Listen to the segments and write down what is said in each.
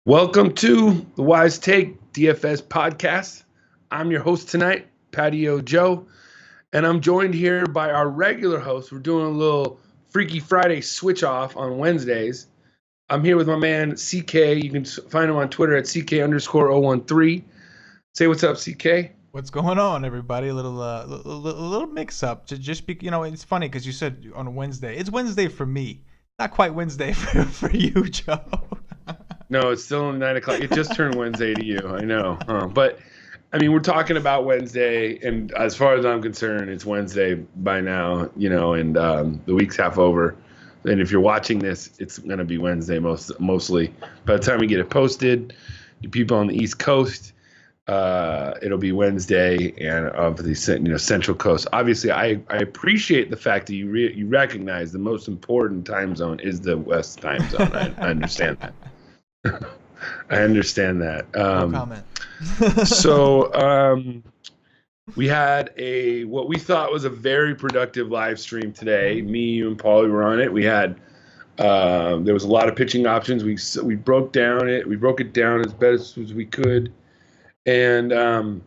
Welcome to the Wise Take DFS podcast. I'm your host tonight, Patio Joe, and I'm joined here by our regular host. We're doing a little Freaky Friday switch off on Wednesdays. I'm here with my man, CK. You can find him on Twitter at CK_013. Say what's up, CK. What's going on, everybody? A little mix up. It's funny because you said on Wednesday. It's Wednesday for me, not quite Wednesday for you, Joe. No, it's still 9 o'clock. It just turned Wednesday to you. I know. But, I mean, we're talking about Wednesday, and as far as I'm concerned, it's Wednesday by now, and the week's half over. And if you're watching this, it's going to be Wednesday mostly. By the time we get it posted, you people on the East Coast, it'll be Wednesday, and of the Central Coast. Obviously, I appreciate the fact that you recognize the most important time zone is the West time zone. I understand that. I understand that. No comment. So we had what we thought was a very productive live stream today. Me, you, and Paulie were on it. We had there was a lot of pitching options. We broke it down as best as we could. And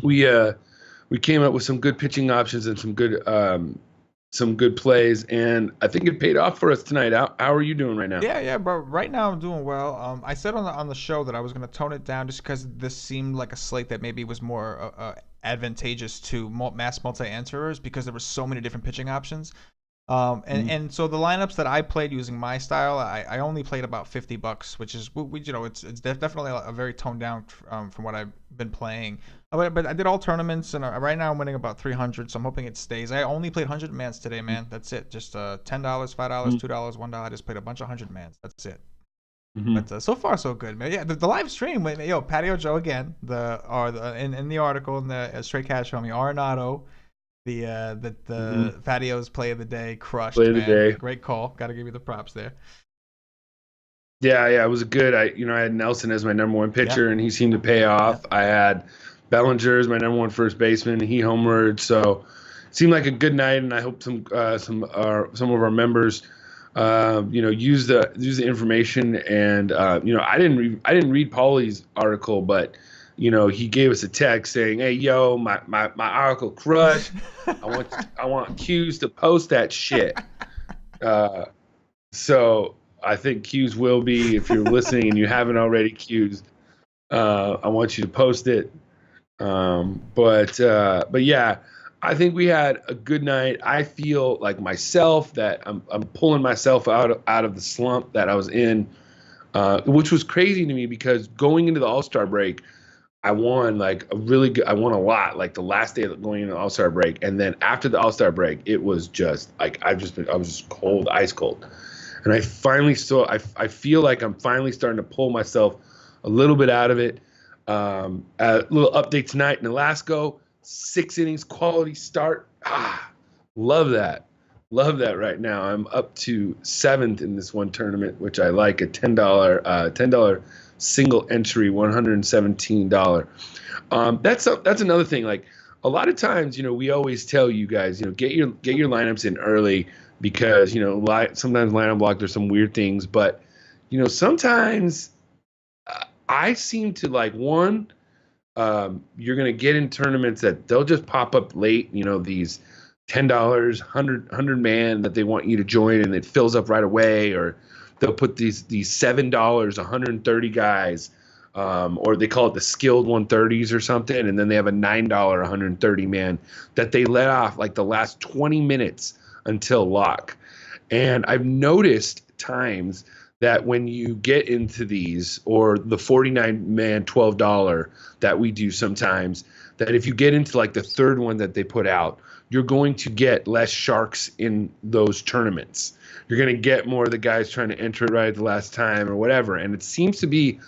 we came up with some good pitching options and some good plays, and I think it paid off for us tonight. How are you doing right now? Yeah, but right now I'm doing well. I said on the show that I was going to tone it down just because this seemed like a slate that maybe was more advantageous to mass multi-answerers because there were so many different pitching options. And so the lineups that I played using my style, I only played about $50, which is it's definitely a very toned down from what I've been playing. But I did all tournaments, and right now I'm winning about 300, so I'm hoping it stays. I only played 100 mans today, man. That's it. Just $10, $5, $2, $1. I just played a bunch of 100 mans. That's it. Mm-hmm. But so far so good, man. Yeah, the live stream, Patio Joe again. In the article in the Straight Cash Homie Arenado. The Patio's play of the day crushed. Play of the day. Great call. Got to give you the props there. Yeah, it was good. I had Nelson as my number one pitcher, and he seemed to pay off. I had Bellinger as my number one first baseman. He homered, so it seemed like a good night. And I hope some of our members, use the information. And I didn't read Paulie's article, but. He gave us a text saying, "Hey, yo, my article crushed. I want Q's to post that shit." So I think Q's will be, if you're listening and you haven't already, Q's. I want you to post it. But yeah, I think we had a good night. I feel like myself that I'm pulling myself out of the slump that I was in, which was crazy to me because going into the All-Star break. I won I won a lot, like the last day going into the All-Star break. And then after the All-Star break, it was just like, I was just cold, ice cold. And I feel like I'm finally starting to pull myself a little bit out of it. A little update tonight in Alaska, 6 innings, quality start. Love that. Love that right now. I'm up to 7th in this one tournament, which I like, a $10 single entry, $117. That's another thing. Like a lot of times, we always tell you guys, get your lineups in early because sometimes lineup block there's some weird things, but sometimes I seem to you're gonna get in tournaments that they'll just pop up late. These $10, 100 man that they want you to join and it fills up right away, or they'll put these $7, 130 guys, or they call it the skilled 130s or something, and then they have a $9 130 man that they let off like the last 20 minutes until lock. And I've noticed times that when you get into these, or the 49 man $12 that we do sometimes, that if you get into like the third one that they put out, you're going to get less sharks in those tournaments. You're going to get more of the guys trying to enter it right at the last time or whatever. And it seems to be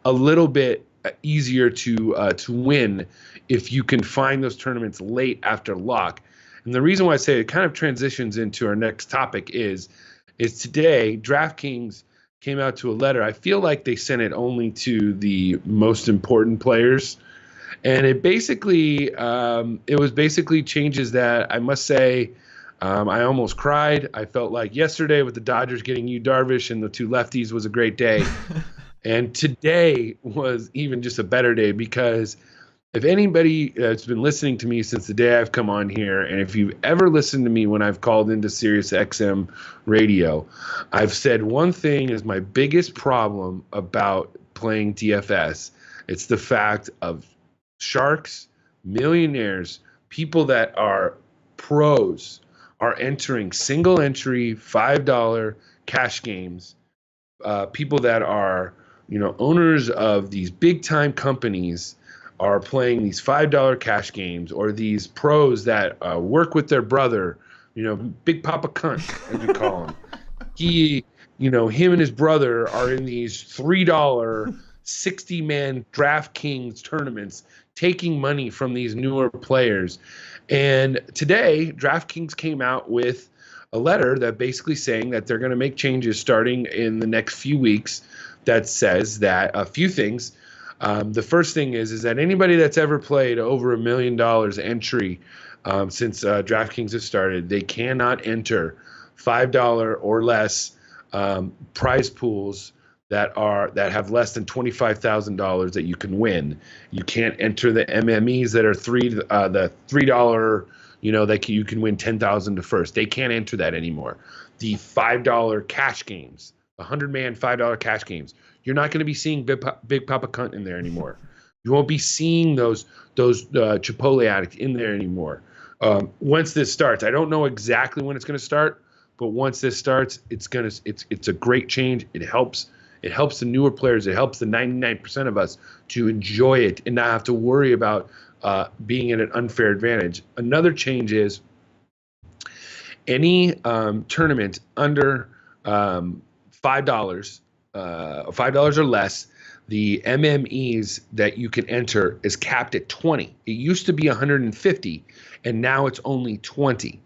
a little bit easier to win if you can find those tournaments late after lock. And the reason why I say it kind of transitions into our next topic is today DraftKings came out to a letter. I feel like they sent it only to the most important players. And it was basically changes that I must say I almost cried. I felt like yesterday with the Dodgers getting Yu Darvish and the two lefties was a great day. And today was even just a better day because if anybody that's been listening to me since the day I've come on here, and if you've ever listened to me when I've called into Sirius XM radio, I've said one thing is my biggest problem about playing DFS. It's the fact of sharks, millionaires, people that are pros are entering single entry $5 cash games. People that are, owners of these big time companies are playing these $5 cash games, or these pros that work with their brother, Big Papa Cunt, as we call him. Him and his brother are in these $3 60-man DraftKings tournaments, taking money from these newer players. And today, DraftKings came out with a letter that basically saying that they're going to make changes starting in the next few weeks that says that a few things. The first thing is that anybody that's ever played over $1 million entry since DraftKings has started, they cannot enter $5 or less prize pools that have less than $25,000 that you can win. You can't enter the MMEs that are the $3. That you can win 10,000 to first. They can't enter that anymore. The $5 cash games, the 100-man $5 cash games. You're not going to be seeing Big Papa Cunt in there anymore. You won't be seeing those Chipotle addicts in there anymore. Once this starts, I don't know exactly when it's going to start, but once this starts, it's a great change. It helps the newer players. It helps the 99% of us to enjoy it and not have to worry about being at an unfair advantage. Another change is any tournament under $5 or less, the MMEs that you can enter is capped at 20. It used to be 150, and now it's only 20.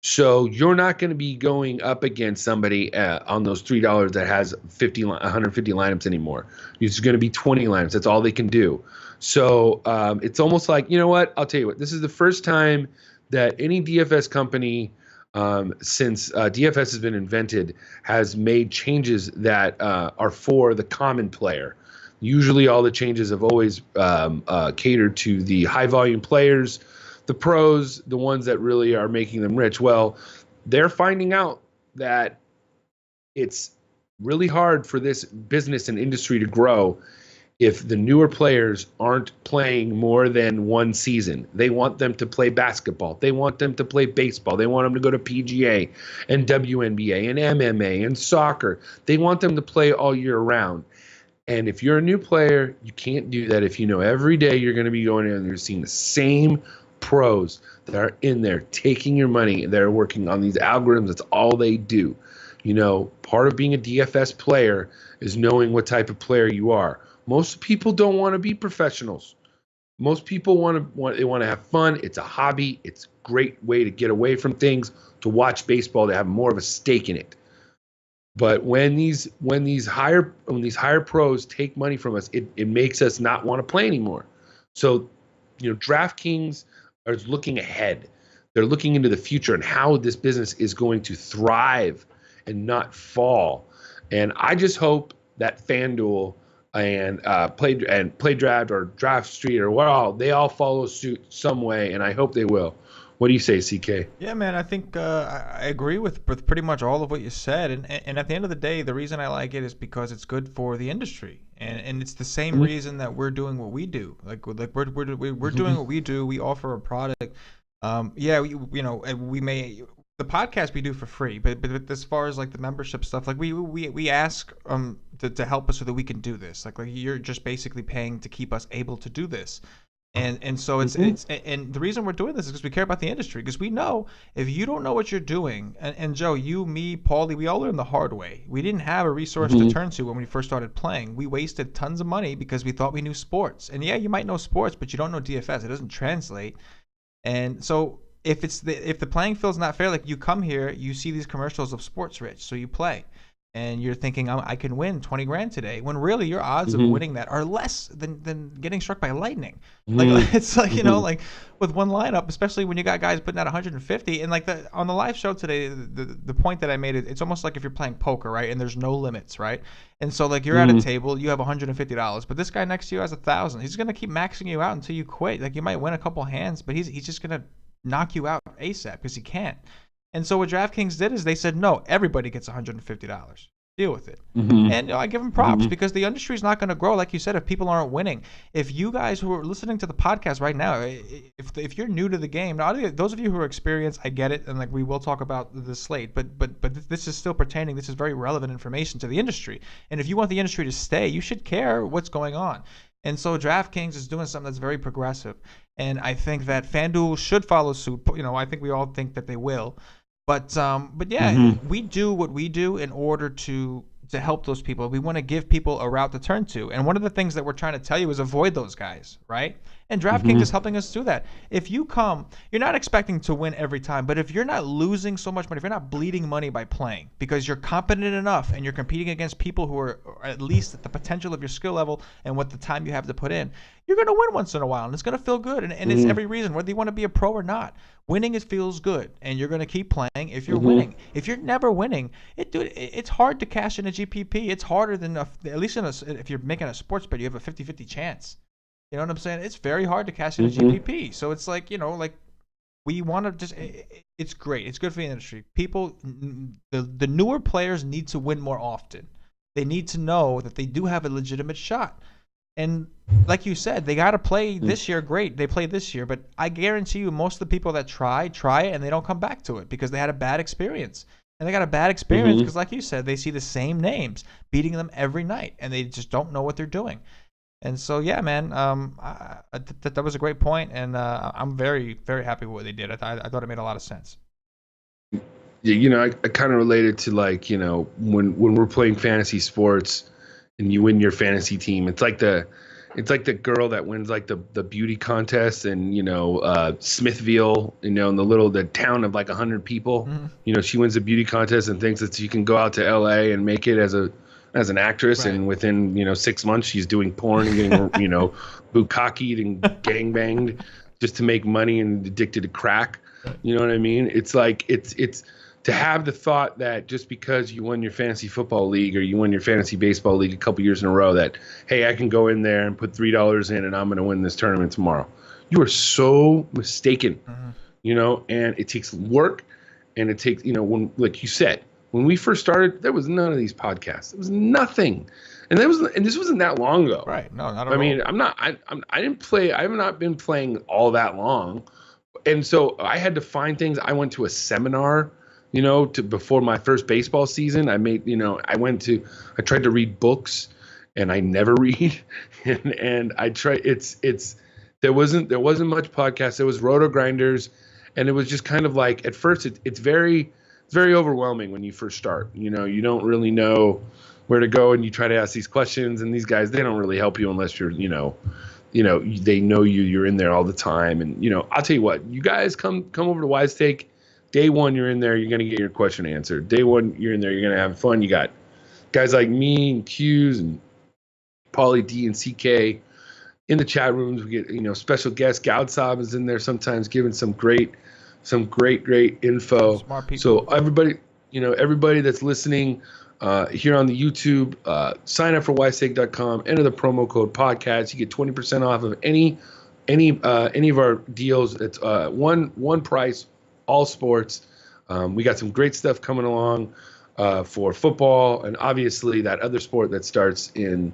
So you're not going to be going up against somebody on those $3 that has 150 lineups anymore. It's going to be 20 lineups. That's all they can do. So it's almost like, you know what? I'll tell you what. This is the first time that any DFS company since DFS has been invented has made changes that are for the common player. Usually all the changes have always catered to the high volume players, the pros, the ones that really are making them rich. Well, they're finding out that it's really hard for this business and industry to grow if the newer players aren't playing more than one season. They want them to play basketball. They want them to play baseball. They want them to go to PGA and WNBA and MMA and soccer. They want them to play all year round. And if you're a new player, you can't do that if you know every day you're going to be going in and you're seeing the same pros that are in there taking your money. They're working on these algorithms. That's all they do. Part of being a DFS player is knowing what type of player you are. Most people don't want to be professionals. Most people want to have fun. It's a hobby. It's a great way to get away from things, to watch baseball, to have more of a stake in it. But when these higher pros take money from us, it makes us not want to play anymore. So, DraftKings are looking ahead. They're looking into the future and how this business is going to thrive and not fall. And I just hope that FanDuel and Play Draft or Draft Street or they all follow suit some way, and I hope they will. What do you say, CK? Yeah, man, I think I agree with pretty much all of what you said, and at the end of the day, the reason I like it is because it's good for the industry, and it's the same reason that we're doing what we do. Like we're doing what we do. We offer a product. We may. The podcast we do for free, but as far as like the membership stuff, like we ask to help us so that we can do this. Like you're just basically paying to keep us able to do this. And so it's and the reason we're doing this is because we care about the industry, because we know if you don't know what you're doing, and Joe, you, me, Paulie, we all learned the hard way. We didn't have a resource to turn to when we first started playing. We wasted tons of money because we thought we knew sports. And yeah, you might know sports, but you don't know DFS. It doesn't translate. And so if the playing field's not fair, like you come here, you see these commercials of Sports Rich, so you play. And you're thinking, I can win 20 grand today, when really your odds of winning that are less than getting struck by lightning. Like it's like, like with one lineup, especially when you got guys putting out 150. And like on the live show today, the point that I made, it's almost like if you're playing poker, right? And there's no limits, right? And so like you're at a table, you have $150, but this guy next to you has 1,000. He's gonna keep maxing you out until you quit. Like you might win a couple hands, but he's just gonna knock you out ASAP because he can't. And so what DraftKings did is they said, no, everybody gets $150. Deal with it. And I give them props because the industry is not going to grow, like you said, if people aren't winning. If you guys who are listening to the podcast right now, if you're new to the game, now, those of you who are experienced, I get it, and like we will talk about the slate, but this is still pertaining. This is very relevant information to the industry. And if you want the industry to stay, you should care what's going on. And so DraftKings is doing something that's very progressive. And I think that FanDuel should follow suit. I think we all think that they will. But yeah, we do what we do in order to help those people. We want to give people a route to turn to. And one of the things that we're trying to tell you is avoid those guys, right? And DraftKings is helping us do that. If you come, you're not expecting to win every time, but if you're not losing so much money, if you're not bleeding money by playing because you're competent enough and you're competing against people who are at least at the potential of your skill level and what the time you have to put in, you're going to win once in a while, and it's going to feel good. And it's every reason, whether you want to be a pro or not. Winning, it feels good, and you're going to keep playing if you're winning. If you're never winning, it's hard to cash in a GPP. It's harder than, at least if you're making a sports bet, you have a 50-50 chance. You know what I'm saying? It's very hard to cash in a GPP. So it's like, we want to just, it's great. It's good for the industry. People, the newer players need to win more often. They need to know that they do have a legitimate shot. And like you said, they got to play this year. Great. They played this year. But I guarantee you most of the people that try it and they don't come back to it because they had a bad experience. And they got a bad experience because, like you said, they see the same names beating them every night. And they just don't know what they're doing. And so, yeah, man, that was a great point. And I'm very, very happy with what they did. I thought it made a lot of sense. Yeah, I kind of related to when we're playing fantasy sports and you win your fantasy team, it's like the girl that wins like the beauty contest and Smithville, in the town of like 100 people. She wins the beauty contest and thinks that she can go out to LA and make it as an actress, right. And within 6 months she's doing porn and getting bukkakied and gangbanged just to make money and addicted to crack. You know what I mean? It's like it's to have the thought that just because you won your fantasy football league or you won your fantasy baseball league a couple years in a row that, hey, I can go in there and put $3 in and I'm going to win this tournament tomorrow. You are so mistaken, and it takes work and it takes, when, like you said, when we first started, there was none of these podcasts. There was nothing. And this wasn't that long ago. Right. No, not at all. I mean, I have not been playing all that long. And so I had to find things. I went to a seminar, before my first baseball season. I tried to read books and I never read. and I tried, there wasn't much podcast. There was Roto Grinders. And it was just kind of like, at first it's very overwhelming when you first start. You don't really know where to go and you try to ask these questions and these guys, they don't really help you unless you're, they know you're in there all the time. And, I'll tell you what, you guys come over to Wise Take. Day one, you're in there, you're going to get your question answered. Day one, you're in there, you're going to have fun. You got guys like me and Q's and Paulie D and CK in the chat rooms. We get, special guests. Goudsab is in there sometimes giving some great info. Smart people. So everybody that's listening here on the YouTube, sign up for wisestake.com, enter the promo code podcast. You get 20% off of any of our deals. It's one price, all sports. We got some great stuff coming along for football and obviously that other sport that starts in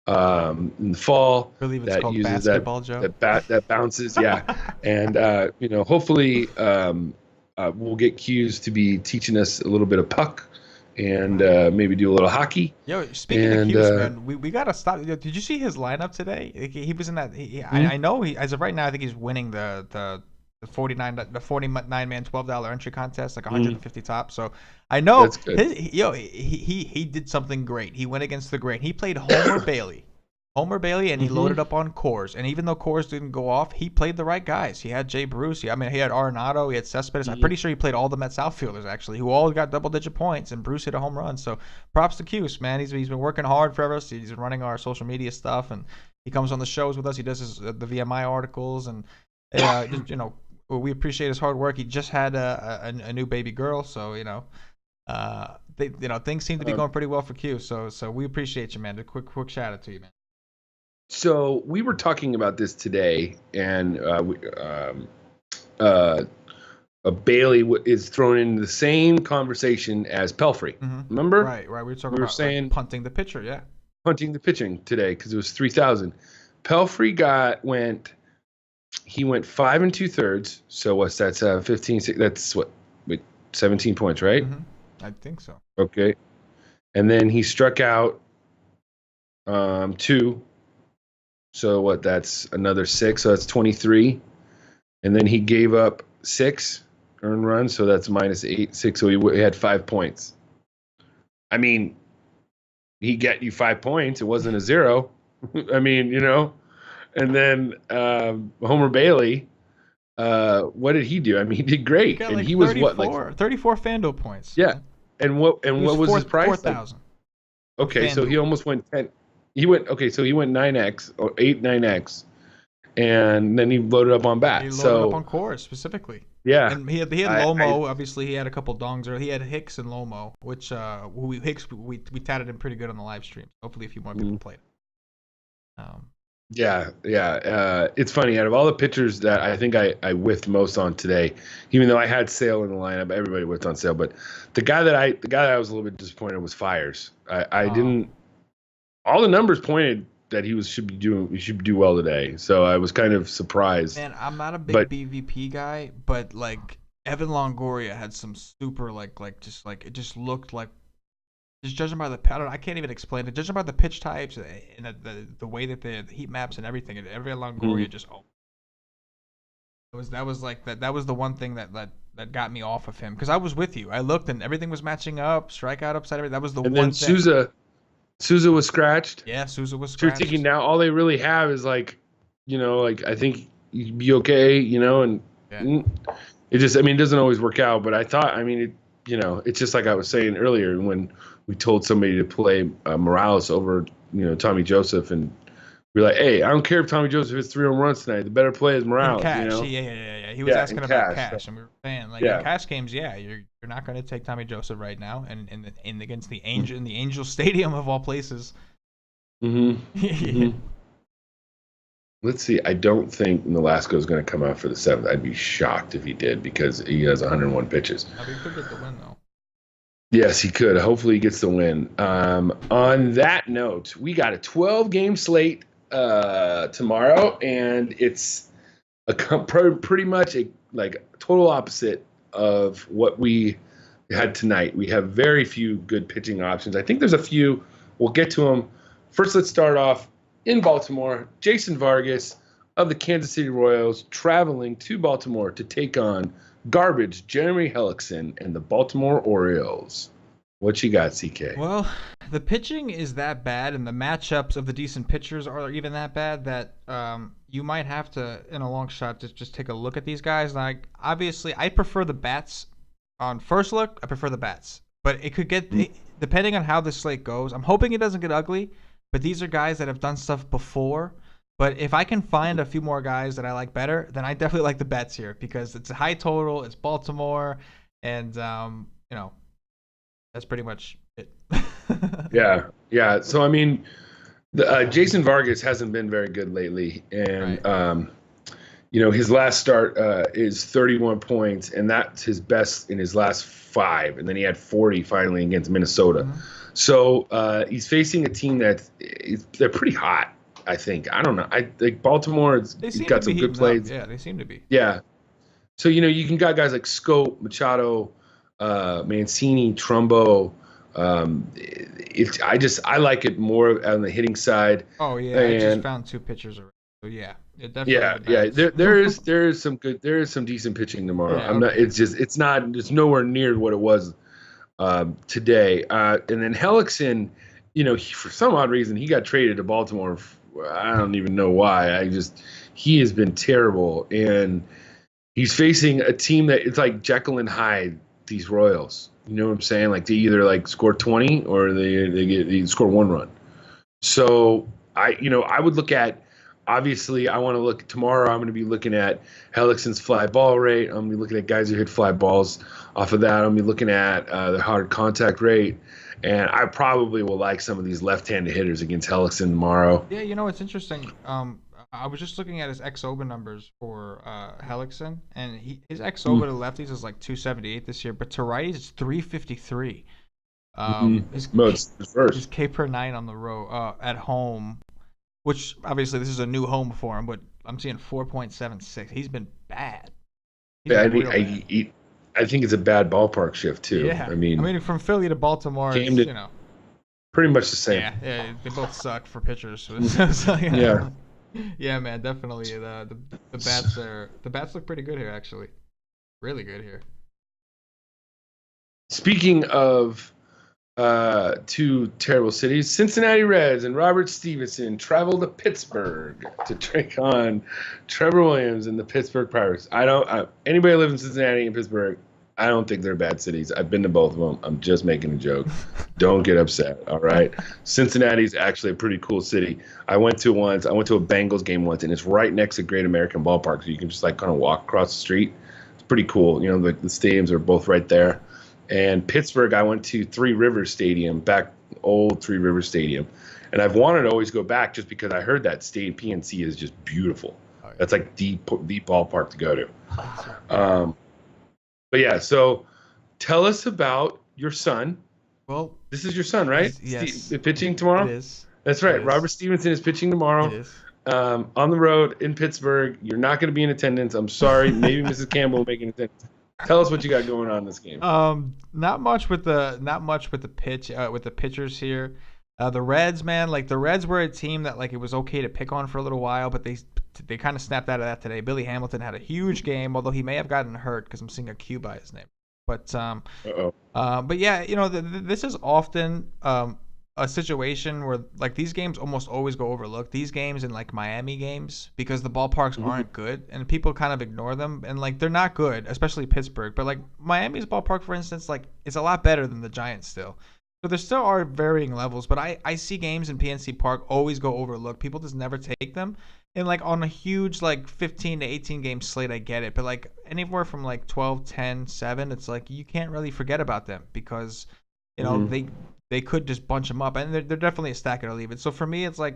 the fall. I believe it's that called uses basketball, Joe. That bounces, yeah. And hopefully we'll get Q's to be teaching us a little bit of puck and maybe do a little hockey. Yo, speaking of Q's, man, we gotta stop. Did you see his lineup today? He was in that. I know he, as of right now, I think he's winning the 49 man $12 entry contest, like 150 top. So I know he did something great. He went against the grain. He played Homer Bailey, and he loaded up on Coors. And even though Coors didn't go off, he played the right guys. He had Jay Bruce. He had Arenado. He had Cespedes. I'm pretty sure he played all the Mets outfielders actually, who all got double-digit points. And Bruce hit a home run. So props to Cuse, man. He's been working hard for us. He's been running our social media stuff, and he comes on the shows with us. He does the VMI articles and. just, we appreciate his hard work. He just had a new baby girl, so things seem to be going pretty well for Q. So we appreciate you, man. A quick shout out to you, man. So we were talking about this today, and Bailey is thrown into the same conversation as Pelfrey. Mm-hmm. Remember? Right. We were talking about saying punting the pitcher, yeah. Punting the pitching today because it was 3,000. Pelfrey went 5 2/3. So what's that? 15. That's what? Wait, 17 points, right? Mm-hmm. I think so. Okay. And then he struck out 2. So what? That's another 6. So that's 23. And then he gave up 6 earned runs. So that's -8, 6. So he had 5 points. I mean, he got you 5 points. It wasn't a 0. I mean, And then Homer Bailey, what did he do? I mean, he did great. And he was 34 FanDuel points. Yeah. And what was his price? 4,000. Okay, so he almost went 10. He went 9x or 9x, and then he loaded up on bats. He loaded up on cores specifically. Yeah, and he had Lomo. Obviously, he had a couple dongs. He had Hicks and Lomo, which we tatted him pretty good on the live stream. Hopefully, a few more people played. Yeah. It's funny. Out of all the pitchers that I think I whiffed most on today, even though I had Sale in the lineup, everybody whiffed on Sale. But the guy that I was a little bit disappointed was Fires. I didn't. All the numbers pointed that he should do well today. So I was kind of surprised. Man, I'm not a big BVP guy, but Evan Longoria had some super it just looked like. Just judging by I can't even explain it. Judging by the pitch types and the way that the heat maps and everything, and every Longoria just that was the one thing that got me off of him because I was with you. I looked and everything was matching up, strikeout upside everything. That was the one. And then Souza was scratched. Yeah, Souza was scratched. So you're thinking now all they really have is I think you'd be okay, and it just it doesn't always work out. But I thought it's just like I was saying earlier when we told somebody to play Morales over, Tommy Joseph, and we're like, hey, I don't care if Tommy Joseph hits 3 home runs tonight. The better play is Morales. Cash. Yeah. He was asking about cash, and we were saying in cash games, you're not going to take Tommy Joseph right now, and against the Angel in the Angel Stadium of all places. Mm-hmm. Let's see. I don't think Nolasco is going to come out for the 7th. I'd be shocked if he did because he has 101 pitches. He could get the win though. Yes, he could. Hopefully he gets the win. On that note, we got a 12-game slate tomorrow, and it's pretty much a total opposite of what we had tonight. We have very few good pitching options. I think there's a few. We'll get to them. First, let's start off in Baltimore. Jason Vargas of the Kansas City Royals traveling to Baltimore to take on garbage Jeremy Hellickson and the Baltimore Orioles. What you got, CK? Well, the pitching is that bad, and the matchups of the decent pitchers are even that bad that you might have to, in a long shot, just take a look at these guys. Obviously, I prefer the bats. On first look, I prefer the bats. But it could get, depending on how this slate goes, I'm hoping it doesn't get ugly, but these are guys that have done stuff before. But if I can find a few more guys that I like better, then I definitely like the bets here because it's a high total, it's Baltimore, and that's pretty much it. Yeah. So Jason Vargas hasn't been very good lately, and his last start is 31 points, and that's his best in his last 5, and then he had 40 finally against Minnesota. Mm-hmm. So he's facing a team they're pretty hot. I think. I don't know. I think Baltimore has got some good plays. Yeah, they seem to be. Yeah. So, you can got guys like Scope, Machado, Mancini, Trumbo. I like it more on the hitting side. Oh, yeah. I just found 2 pitchers already. So, yeah. It definitely There is some decent pitching tomorrow. Yeah, it's nowhere near what it was today. And then Hellickson, for some odd reason, he got traded to Baltimore. I don't even know why. He has been terrible, and he's facing a team that it's like Jekyll and Hyde. These Royals, you know what I'm saying? They either score 20 or they score 1 run. So I would look at Obviously, I want to look tomorrow. I'm going to be looking at Hellickson's fly ball rate. I'm going to be looking at guys who hit fly balls. Off of that, I'm going to be looking at the hard contact rate. And I probably will like some of these left-handed hitters against Hellickson tomorrow. Yeah, it's interesting. I was just looking at his xOBA numbers for Hellickson, and his xOBA to lefties is like 278 this year, but to righties it's 353. His K per 9 on the road at home, which obviously this is a new home for him, but I'm seeing 4.76. He's been bad. I think it's a bad ballpark shift too. Yeah. I mean from Philly to Baltimore, it's, pretty much the same. Yeah, they both suck for pitchers. Yeah. Yeah, man, definitely. The bats the bats look pretty good here, actually. Really good here. Speaking of two terrible cities, Cincinnati Reds and Robert Stevenson travel to Pittsburgh to take on Trevor Williams and the Pittsburgh Pirates. Anybody who lives in Cincinnati and Pittsburgh, I don't think they're bad cities. I've been to both of them. I'm just making a joke. Don't get upset, all right? Cincinnati's actually a pretty cool city. I went to a Bengals game once, and it's right next to Great American Ballpark, so you can just kind of walk across the street. It's pretty cool. The stadiums are both right there. And Pittsburgh, I went to Three Rivers Stadium, old Three Rivers Stadium. And I've wanted to always go back just because I heard that stadium, PNC, is just beautiful. Oh, yeah. That's like the ballpark to go to. But yeah, so tell us about your son. Well, this is your son, right? Yes. Pitching tomorrow? It is. That's right. Robert Stevenson is pitching tomorrow. It is. On the road in Pittsburgh. You're not going to be in attendance. I'm sorry. Maybe Mrs. Campbell will make an attendance. Tell us what you got going on in this game. Not much with the pitchers here. The Reds, man, the Reds were a team that it was okay to pick on for a little while, but they kind of snapped out of that today. Billy Hamilton had a huge game, although he may have gotten hurt because I'm seeing a Q by his name. But but yeah, this is often a situation where these games almost always go overlooked. These games and Miami games, because the ballparks aren't good and people kind of ignore them, and they're not good, especially Pittsburgh. But Miami's ballpark, for instance, it's a lot better than the Giants still. So there still are varying levels, but I see games in PNC Park always go overlooked. People just never take them. And on a huge 15 to 18 game slate, I get it. But anywhere from 12, 10, 7, it's you can't really forget about them because they could just bunch them up, and they're definitely a stack it or leave it. So for me, it's I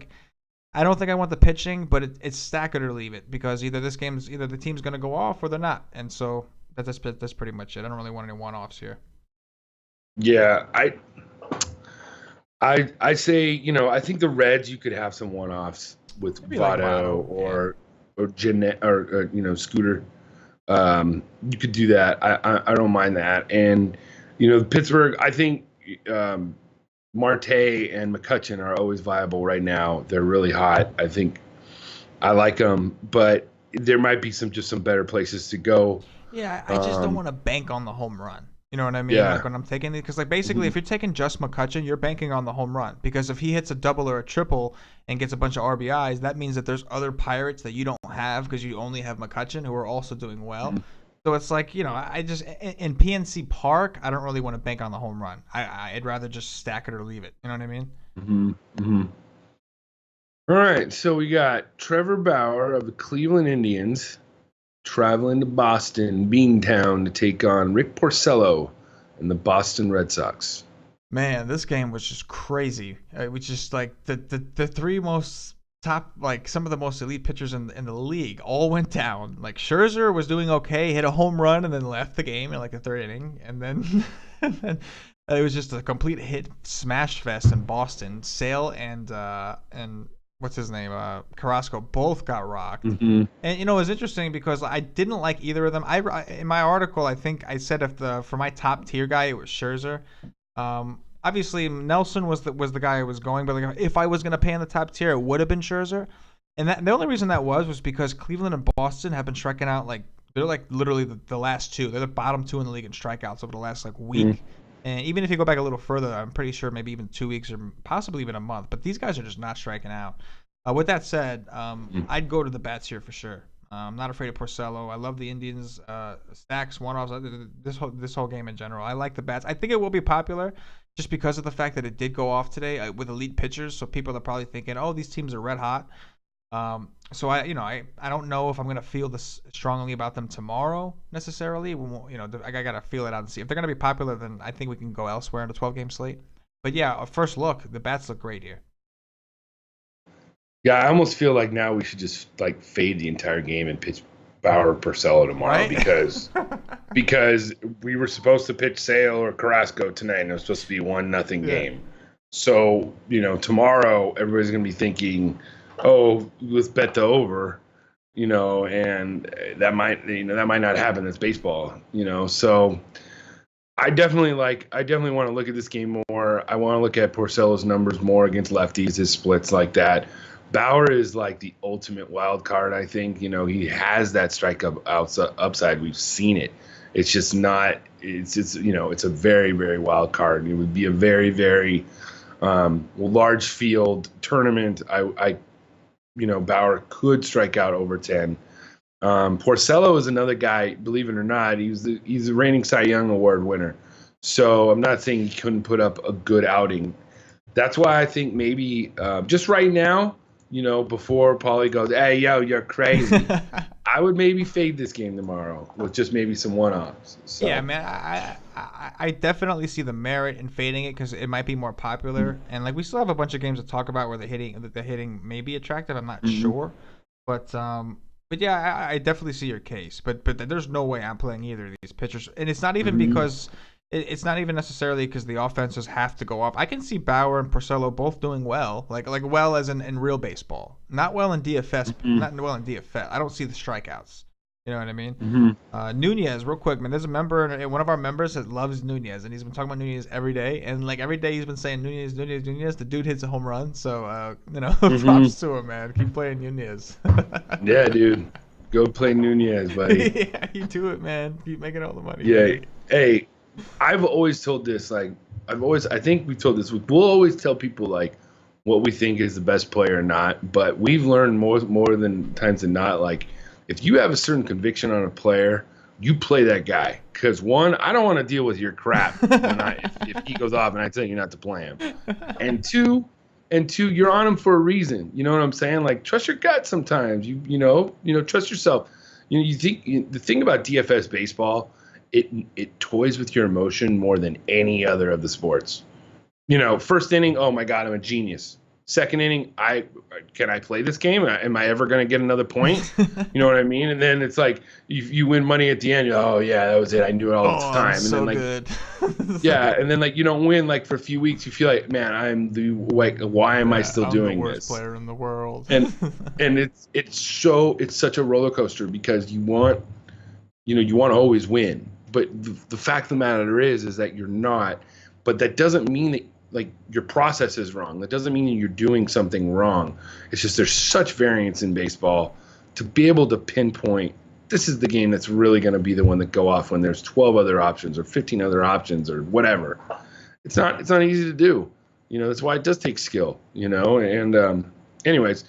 don't think I want the pitching, but it's stack it or leave it because either the team's gonna go off or they're not, and so that's pretty much it. I don't really want any one-offs here. Yeah, I say I think the Reds you could have some one-offs with Votto or Jeanette or Scooter. You could do that. I don't mind that, and Pittsburgh. I think Marte and McCutchen are always viable right now. They're really hot. I think I like them, but there might be some better places to go. Yeah, I just don't want to bank on the home run. You know what I mean? Yeah. When I'm taking it, because basically, if you're taking just McCutchen, you're banking on the home run. Because if he hits a double or a triple and gets a bunch of RBIs, that means that there's other Pirates that you don't have because you only have McCutchen who are also doing well. Mm-hmm. So it's I just in PNC Park, I don't really want to bank on the home run. I'd rather just stack it or leave it. You know what I mean? Mm-hmm. Mm-hmm. All right, so we got Trevor Bauer of the Cleveland Indians traveling to Boston, Beantown, to take on Rick Porcello and the Boston Red Sox. Man, this game was just crazy. It was just the three most top, some of the most elite pitchers in the league all went down. Scherzer was doing okay, hit a home run, and then left the game in the third inning. And then, it was just a complete hit smash fest in Boston. Sale and what's his name? Carrasco both got rocked. Mm-hmm. And it was interesting because I didn't like either of them. In my article, I think I said for my top tier guy, it was Scherzer. Obviously, Nelson was the guy I was going, but if I was going to pay in the top tier, it would have been Scherzer. And the only reason that was because Cleveland and Boston have been striking out they're literally the last two. They're the bottom two in the league in strikeouts over the last week. Mm-hmm. And even if you go back a little further, I'm pretty sure maybe even 2 weeks or possibly even a month. But these guys are just not striking out. With that said, I'd go to the bats here for sure. I'm not afraid of Porcello. I love the Indians. Stacks, one-offs, this whole game in general. I like the bats. I think it will be popular just because of the fact that it did go off today with elite pitchers. So people are probably thinking, oh, these teams are red hot. So I don't know if I'm gonna feel this strongly about them tomorrow necessarily. I gotta feel it out and see if they're gonna be popular. Then I think we can go elsewhere in the 12 game slate. But yeah, first look, the bats look great here. Yeah, I almost feel like now we should just like fade the entire game and pitch Bauer Porcello tomorrow, Right? because we were supposed to pitch Sale or Carrasco tonight, and it was supposed to be 1-0 game. So tomorrow everybody's gonna be thinking, oh, let's bet the over, and that might not happen. It's baseball, So I definitely want to look at this game more. I want to look at Porcello's numbers more against lefties, his splits like that. Bauer is like the ultimate wild card, I think. He has that upside. We've seen it. It's just not. It's a very, very wild card. It would be a very, very large field tournament. Bauer could strike out over 10. Porcello is another guy. Believe it or not, he's the reigning Cy Young Award winner. So I'm not saying he couldn't put up a good outing. That's why I think maybe just right now, before Paulie goes, hey, yo, you're crazy, I would maybe fade this game tomorrow with just maybe some one-offs. So. Yeah, man, I definitely see the merit in fading it because it might be more popular. And like we still have a bunch of games to talk about where the hitting may be attractive. I'm not sure, but yeah, I definitely see your case. But there's no way I'm playing either of these pitchers, and it's not even because. It's not even necessarily because the offenses have to go up. I can see Bauer and Porcello both doing well, like well as in real baseball. Not well in DFS. Not well in DFS. I don't see the strikeouts. You know what I mean? Nunez, real quick, man. There's a member, one of our members that loves Nunez, and he's been talking about Nunez every day. And like every day he's been saying Nunez. The dude hits a home run. So props to him, man. Keep playing Nunez. Yeah, dude. Go play Nunez, buddy. Yeah, you do it, man. Keep making all the money. Yeah. Man. Hey. I've always told this, I think we've told this, we'll always tell people like what we think is the best player or not, but we've learned more than times than not, like if you have a certain conviction on a player, you play that guy. Because one, I don't want to deal with your crap if he goes off and I tell you not to play him. And two, you're on him for a reason. You know what I'm saying? Like trust your gut sometimes. Trust yourself. You think the thing about DFS baseball, it toys with your emotion more than any other of the sports. First inning, oh my God, I'm a genius. Second inning, can I play this game? Am I ever going to get another point? You know what I mean? And then it's like you win money at the end. Oh yeah, that was it. I knew it all the time. And so then good. Yeah, and then like you don't win like for a few weeks. You feel like, man, why am I still doing this? I'm the worst player in the world. And it's such a roller coaster because you want to always win. But the fact of the matter is that you're not. But that doesn't mean that like your process is wrong. That doesn't mean that you're doing something wrong. It's just there's such variance in baseball to be able to pinpoint this is the game that's really going to be the one that go off when there's 12 other options or 15 other options or whatever. It's not easy to do. That's why it does take skill. And anyways,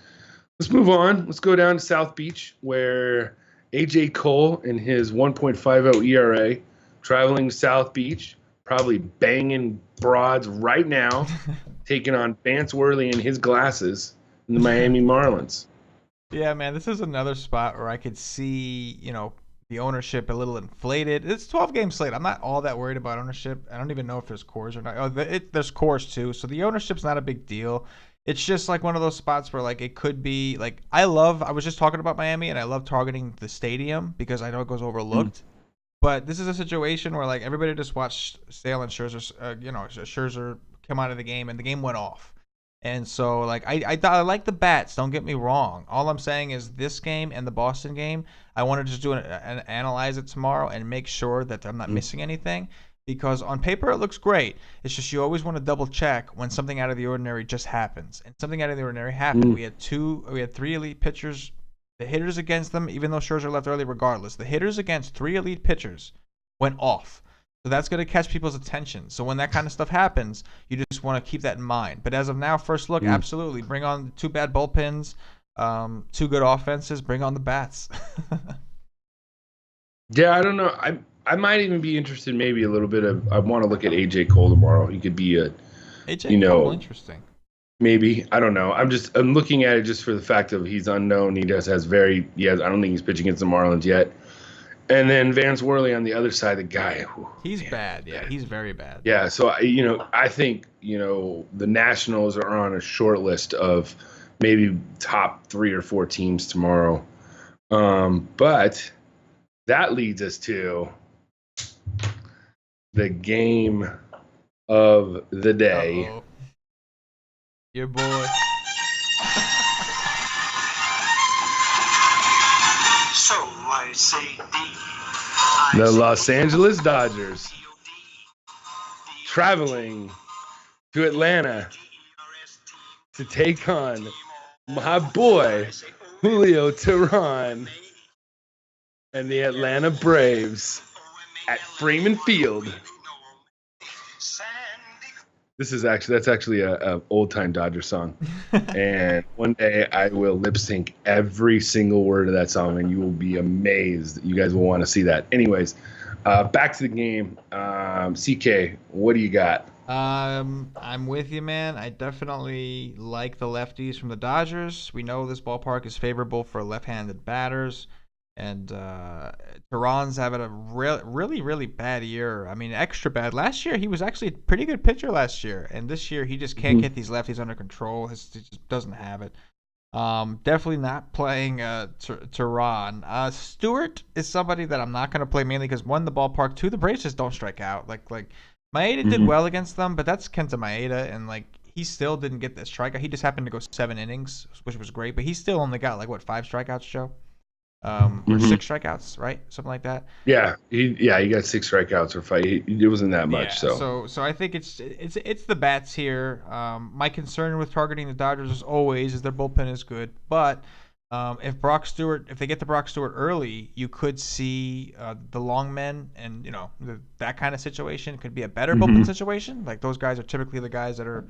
let's move on. Let's go down to South Beach where A.J. Cole in his 1.50 ERA, traveling South Beach, probably banging broads right now, taking on Vance Worley and his glasses in the Miami Marlins. Yeah, man, this is another spot where I could see, the ownership a little inflated. It's 12-game slate. I'm not all that worried about ownership. I don't even know if there's cores or not. Oh, there's cores too, so the ownership's not a big deal. It's just like one of those spots where like it could be like I was just talking about Miami and I love targeting the stadium because I know it goes overlooked. But this is a situation where like everybody just watched Sale and Scherzer, Scherzer come out of the game and the game went off. And so like I like the bats, don't get me wrong. All I'm saying is this game and the Boston game, I want to just analyze it tomorrow and make sure that I'm not missing anything. Because on paper it looks great. It's just you always want to double check when something out of the ordinary just happens. And something out of the ordinary happened. We had 3 elite pitchers. The hitters against them, even though Scherzer left early regardless, the hitters against 3 elite pitchers went off. So that's going to catch people's attention. So when that kind of stuff happens, you just want to keep that in mind. But as of now, first look, absolutely. Bring on 2 bad bullpens, 2 good offenses. Bring on the bats. Yeah, I don't know. I might even be interested maybe a little bit of – I want to look at A.J. Cole tomorrow. He could be a – A.J. Cole, interesting. Maybe. I don't know. I'm looking at it just for the fact of he's unknown. I don't think he's pitching against the Marlins yet. And then Vance Worley on the other side, the guy. He's bad. Yeah, he's very bad. Yeah, so I think, the Nationals are on a short list of maybe top 3 or 4 teams tomorrow. But that leads us to the game of the day. Uh-oh. Your boy. So I say The Los Angeles Dodgers traveling to Atlanta to take on my boy Julio Teheran and the Atlanta Braves at Freeman Field. That's actually a old time Dodger song, and one day I will lip sync every single word of that song, and you will be amazed. You guys will want to see that. Anyways, back to the game. CK, what do you got? I'm with you, man. I definitely like the lefties from the Dodgers. We know this ballpark is favorable for left-handed batters. And Teheran's having a really, really bad year. I mean, extra bad. Last year, he was actually a pretty good pitcher last year. And this year, he just can't get these lefties under control. He just doesn't have it. Definitely not playing Teheran. Stewart is somebody that I'm not going to play mainly because, one, the ballpark. Two, the Braves just don't strike out. Like Maeda did well against them, but that's Kenta Maeda. And, he still didn't get that strikeout. He just happened to go 7 innings, which was great. But he still only got, 5 strikeouts, Joe? Or 6 strikeouts, right? Something like that. Yeah, he got 6 strikeouts or 5. It wasn't that much. So I think it's the bats here. My concern with targeting the Dodgers as always is their bullpen is good, but if they get to Brock Stewart early, you could see the long men and that kind of situation. It could be a better bullpen situation. Like those guys are typically the guys that are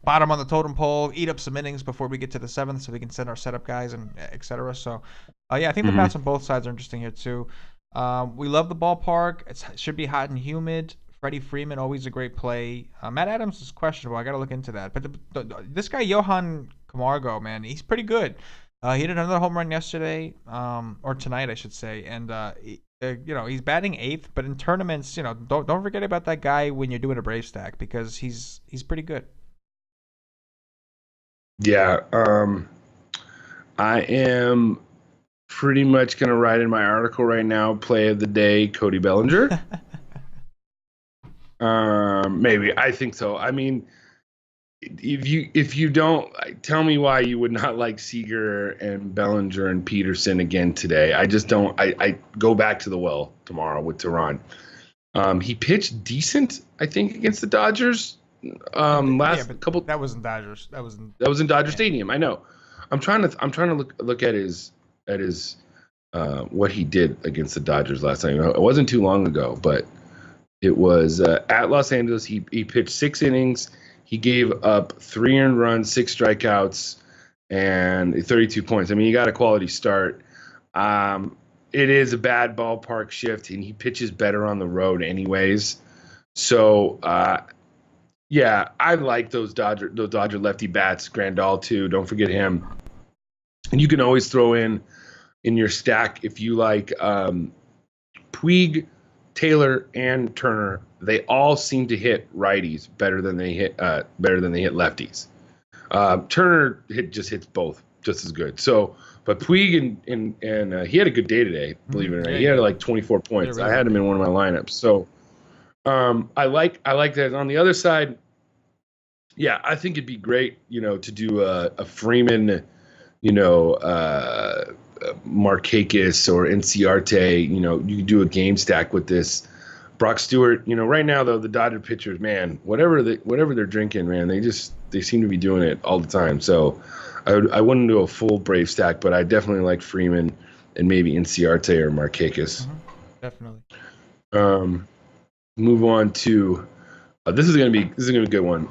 bottom on the totem pole, eat up some innings before we get to the 7th, so we can send our setup guys and etc. So I think the bats on both sides are interesting here too. We love the ballpark. It should be hot and humid. Freddie Freeman, always a great play. Matt Adams is questionable. I got to look into that. But this guy, Johan Camargo, man, he's pretty good. He hit another home run yesterday, or tonight, I should say. And, he's batting 8th. But in tournaments, don't forget about that guy when you're doing a Brave stack because he's pretty good. Yeah. I am pretty much going to write in my article right now, play of the day, Cody Bellinger. Maybe. I think so. I mean, if you don't, tell me why you would not like Seager and Bellinger and Peterson again today. I just don't. I go back to the well tomorrow with Teheran. He pitched decent, I think, against the Dodgers. That wasn't Dodgers. That was in Dodger Stadium. I know. I'm trying to look at his what he did against the Dodgers last time. It wasn't too long ago, but it was at Los Angeles. He pitched 6 innings. He gave up 3 earned runs, 6 strikeouts, and 32 points. I mean, he got a quality start. It is a bad ballpark shift, and he pitches better on the road anyways. So, I like those Dodger lefty bats. Grandal too. Don't forget him. And you can always throw in your stack if you like Puig, Taylor, and Turner. They all seem to hit righties better than they hit lefties. Turner just hits both just as good. So, but Puig and he had a good day today. Believe it or not, he had 24 points. I had him in one of my lineups. So, I like that. On the other side, yeah, I think it'd be great, to do a Freeman, Markakis or Inciarte. You could do a game stack with this. Brock Stewart, right now though, the Dodger pitchers, man, whatever they're drinking, man, they seem to be doing it all the time. So I wouldn't do a full Brave stack, but I definitely like Freeman and maybe Inciarte or Markakis. Definitely. Move on to this is gonna be a good one.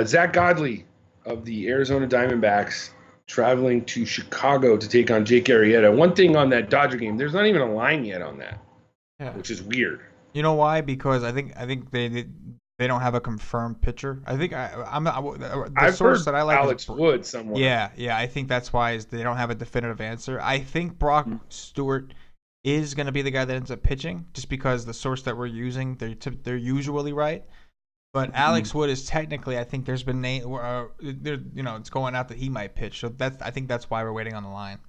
Zach Godley of the Arizona Diamondbacks traveling to Chicago to take on Jake Arrieta. One thing on that Dodger game, there's not even a line yet on that. Yeah. Which is weird. You know why? Because I think They don't have a confirmed pitcher. I think the I've source heard that I like Alex is Wood somewhere. yeah. I think that's why is they don't have a definitive answer. I think Brock Stewart is going to be the guy that ends up pitching, just because the source that we're using they're usually right. But Alex Wood is technically, I think there's been it's going out that he might pitch. So I think that's why we're waiting on the line.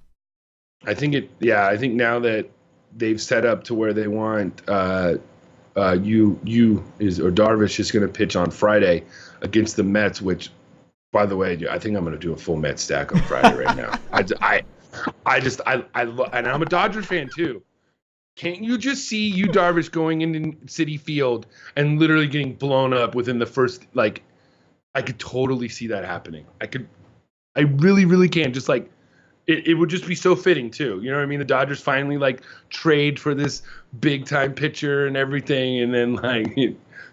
I think now that they've set up to where they want Darvish is going to pitch on Friday against the Mets, which, by the way, I think I'm going to do a full Mets stack on Friday right now. And I'm a Dodgers fan too. Can't you just see Darvish going into Citi Field and literally getting blown up within the first, like, I could totally see that happening. I really, really can. Just like, it would just be so fitting too. You know what I mean? The Dodgers finally like trade for this big time pitcher and everything. And then like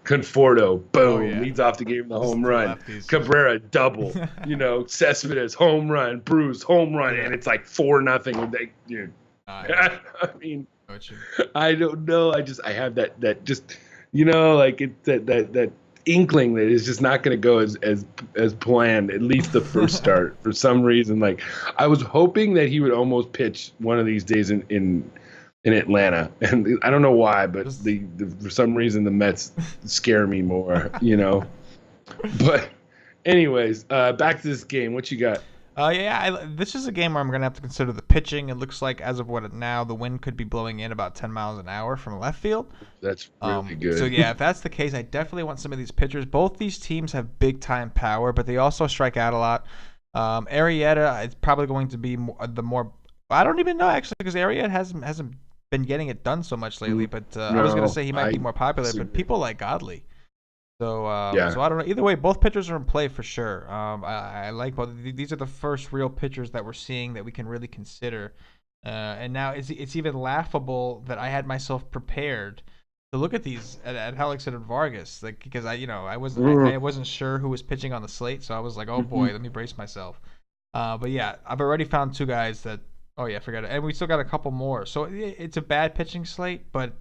Conforto, boom, leads off the game, the home run. Cabrera, double, Cespedes, home run, Bruce, home run. And it's like 4-0. I mean, I don't know. I have that just, like that inkling that is just not going to go as planned, at least the first start. For some reason, like I was hoping that he would almost pitch one of these days in Atlanta, and I don't know why, but for some reason the Mets scare me more, But anyways, back to this game. What you got? This is a game where I'm going to have to consider the pitching. It looks like, as of now, the wind could be blowing in about 10 miles an hour from left field. That's really good. So, yeah, if that's the case, I definitely want some of these pitchers. Both these teams have big-time power, but they also strike out a lot. Arrieta is probably going to be I don't even know, actually, because Arrieta hasn't been getting it done so much lately. But I was going to say he might be more popular, but people like Godley. So so I don't know. Either way, both pitchers are in play for sure. I like both. These are the first real pitchers that we're seeing that we can really consider. And now it's even laughable that I had myself prepared to look at these at Alexander Vargas, like, because I wasn't sure who was pitching on the slate, so I was like, oh boy, let me brace myself. But yeah, I've already found two guys that. Oh yeah, forget it. And we still got a couple more. So it's a bad pitching slate, but.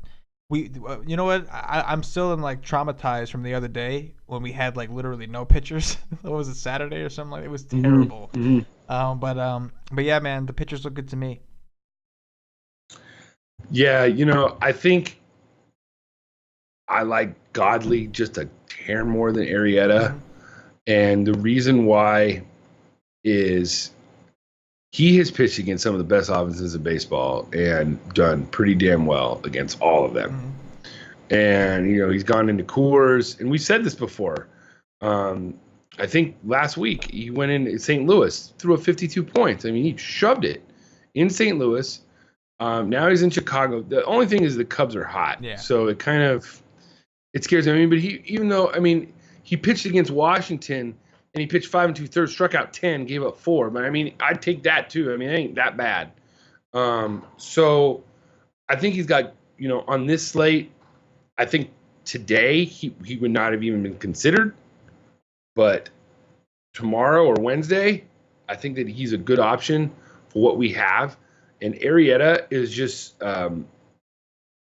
You know what? I'm still like traumatized from the other day when we had like literally no pitchers. What was it, Saturday or something like that? It was terrible. But yeah, man, the pitchers look good to me. Yeah, I think I like Godley just a hair more than Arrieta, and the reason why is he has pitched against some of the best offenses in baseball and done pretty damn well against all of them. And, he's gone into Coors. And we said this before. I think last week he went in St. Louis, threw up 52 points. I mean, he shoved it in St. Louis. Now he's in Chicago. The only thing is the Cubs are hot. Yeah. So it scares me. But he pitched against Washington. And he pitched 5 2/3, struck out 10, gave up 4. But I'd take that too. It ain't that bad. So I think he's got, on this slate, I think today he would not have even been considered. But tomorrow or Wednesday, I think that he's a good option for what we have. And Arrieta is just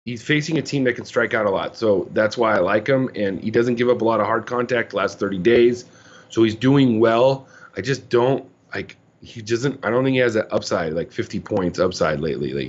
he's facing a team that can strike out a lot. So that's why I like him. And he doesn't give up a lot of hard contact the last 30 days. So he's doing well. I just don't like. I don't think he has that upside, like 50 points upside lately. Like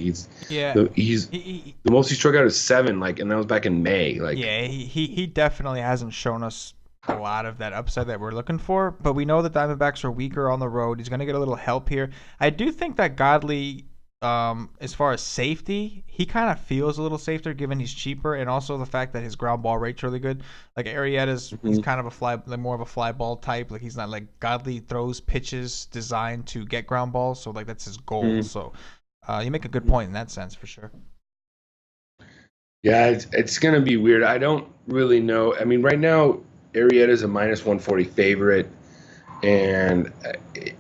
the most he struck out is 7. Like, and that was back in May. Like, yeah, he definitely hasn't shown us a lot of that upside that we're looking for. But we know the Diamondbacks are weaker on the road. He's going to get a little help here. I do think that Godley, as far as safety, he kind of feels a little safer given he's cheaper, and also the fact that his ground ball rate's really good. Like Arrieta's, he's kind of more of a fly ball type. Like he's not like Godley throws pitches designed to get ground balls, so like that's his goal. So you make a good point in that sense for sure. Yeah, it's gonna be weird. I don't really know. I mean, right now Arrieta's a -140 favorite. And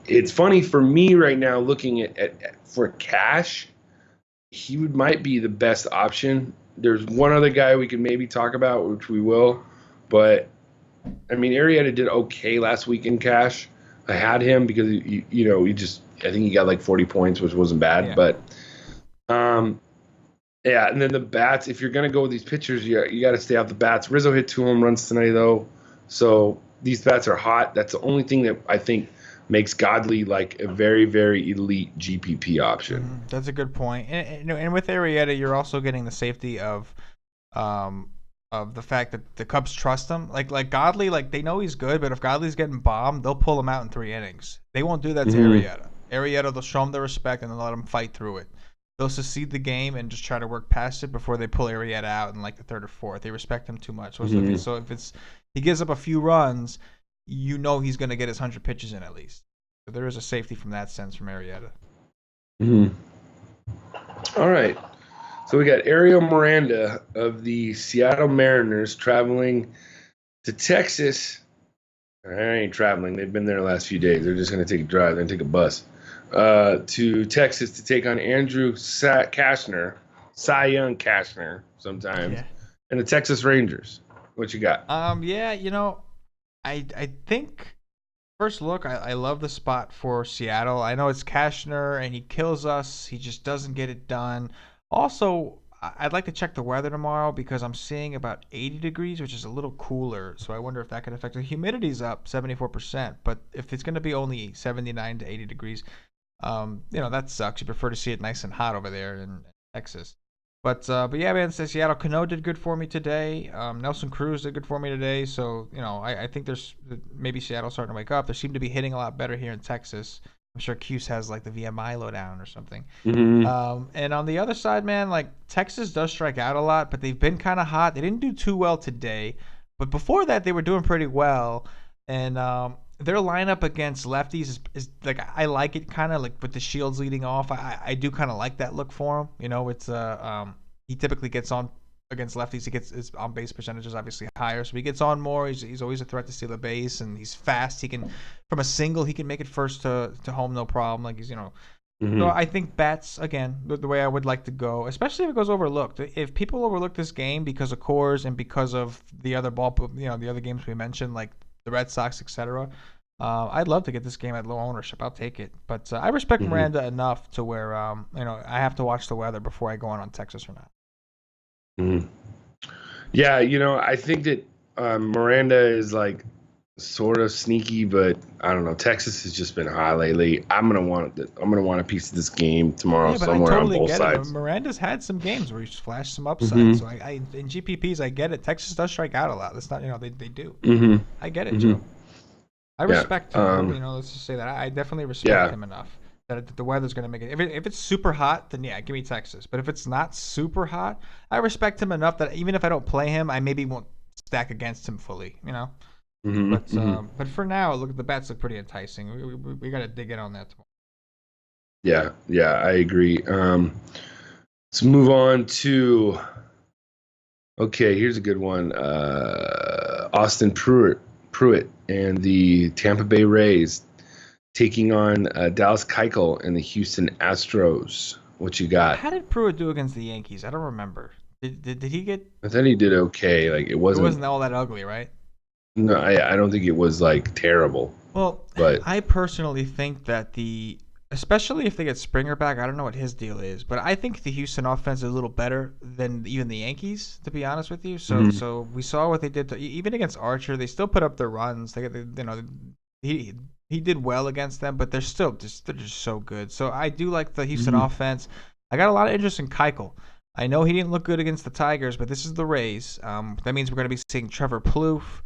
it's funny for me right now looking at for cash, he might be the best option. There's one other guy we can maybe talk about, which we will. But, Arrieta did okay last week in cash. I had him because, I think he got like 40 points, which wasn't bad. Yeah. But Yeah, and then the bats. If you're gonna go with these pitchers, you got to stay off the bats. Rizzo hit 2 home runs tonight, though, so these bats are hot. That's the only thing that I think makes Godley like a very, very elite GPP option. That's a good point. And with Arrieta, you're also getting the safety of the fact that the Cubs trust him. Like Godley, like they know he's good, but if Godley's getting bombed, they'll pull him out in 3 innings. They won't do that to Arrieta. Arrieta, they'll show him the respect and they'll let him fight through it. They'll secede the game and just try to work past it before they pull Arrieta out in like the 3rd or 4th. They respect him too much. So if he gives up a few runs, you know he's going to get his 100 pitches in at least. So there is a safety from that sense from Arrieta. All right. So we got Ariel Miranda of the Seattle Mariners traveling to Texas. I ain't traveling. They've been there the last few days. They're just going to take a drive and take a bus to Texas to take on Andrew Kashner, Cy Young Kashner sometimes, and the Texas Rangers. What you got? I think first look, I love the spot for Seattle. I know it's Kashner and he kills us. He just doesn't get it done. Also, I'd like to check the weather tomorrow because I'm seeing about 80 degrees, which is a little cooler. So I wonder if that could affect it. The humidity's up 74%, but if it's going to be only 79 to 80 degrees, that sucks. You prefer to see it nice and hot over there in Texas. But yeah, man, Seattle Cano did good for me today. Nelson Cruz did good for me today. So, I think there's maybe Seattle starting to wake up. They seem to be hitting a lot better here in Texas. I'm sure Cuse has like the VMI lowdown or something. And on the other side, man, like Texas does strike out a lot, but they've been kind of hot. They didn't do too well today, but before that they were doing pretty well. And their lineup against lefties is like, I like it kind of like with the Shields leading off. I do kind of like that look for him. It's he typically gets on against lefties. His on base percentage is obviously higher, so he gets on more. He's always a threat to steal a base, and he's fast. He can, from a single, he can make it first to home, no problem. Like he's So I think bats again the way I would like to go, especially if it goes overlooked. If people overlook this game because of Coors and because of the other the other games we mentioned, like the Red Sox, etc. I'd love to get this game at low ownership. I'll take it, but I respect Miranda enough to where I have to watch the weather before I go on Texas or not. Yeah, I think that Miranda is like sort of sneaky, but I don't know. Texas has just been high lately. I'm gonna want a piece of this game tomorrow somewhere on both sides. Miranda's had some games where he's flashed some upside. So I in GPPs I get it. Texas does strike out a lot. That's not they do. I get it, Joe. I respect him. Let's just say that I definitely respect him enough that the weather's going to make it. If it's super hot, then yeah, give me Texas. But if it's not super hot, I respect him enough that even if I don't play him, I maybe won't stack against him fully. But for now, look, the bats look pretty enticing. We got to dig in on that tomorrow. Yeah, I agree. Let's move on to. Okay, here's a good one. Austin Pruitt and the Tampa Bay Rays taking on Dallas Keuchel and the Houston Astros. What you got? How did Pruitt do against the Yankees? I don't remember. Did he get? I thought he did okay. Like it wasn't all that ugly, right? No, I don't think it was like terrible. Well, but I personally think that especially if they get Springer back, I don't know what his deal is, but I think the Houston offense is a little better than even the Yankees, to be honest with you. So we saw what they did even against Archer. They still put up their runs. He did well against them, but they're just so good. So I do like the Houston offense. I got a lot of interest in Keuchel. I know he didn't look good against the Tigers, but this is the Rays. That means we're going to be seeing Trevor Plouffe.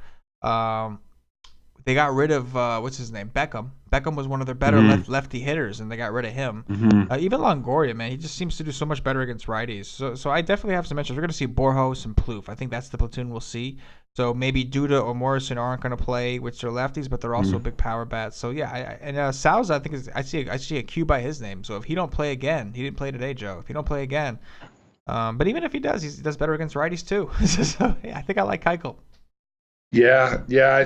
They got rid of what's his name, Beckham. Beckham was one of their better lefty hitters, and they got rid of him. Even Longoria, man, he just seems to do so much better against righties. So I definitely have some interest. We're going to see Borjas and Plouffe. I think that's the platoon we'll see. So maybe Duda or Morrison aren't going to play, which are lefties, but they're also big power bats. So yeah, and Souza, I think I see a Q by his name. So if he don't play again, he didn't play today, Joe. If he don't play again, but even if he does, he does better against righties too. So yeah, I think I like Keuchel. Yeah. I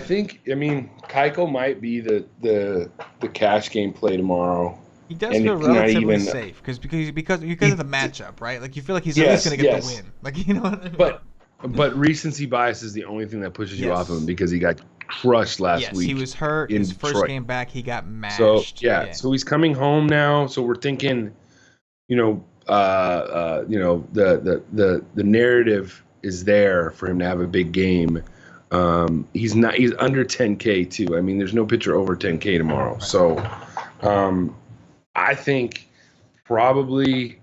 mean, Keuchel might be the cash game play tomorrow. He does feel relatively safe because of the matchup, right? Like you feel like he's at least going to get the win. Like what I mean? But recency bias is the only thing that pushes you off of him because he got crushed last week. He was hurt. His first game back, he got mashed. So so he's coming home now. So we're thinking, the narrative is there for him to have a big game. He's under 10K too. I mean, there's no pitcher over 10K tomorrow. So I think probably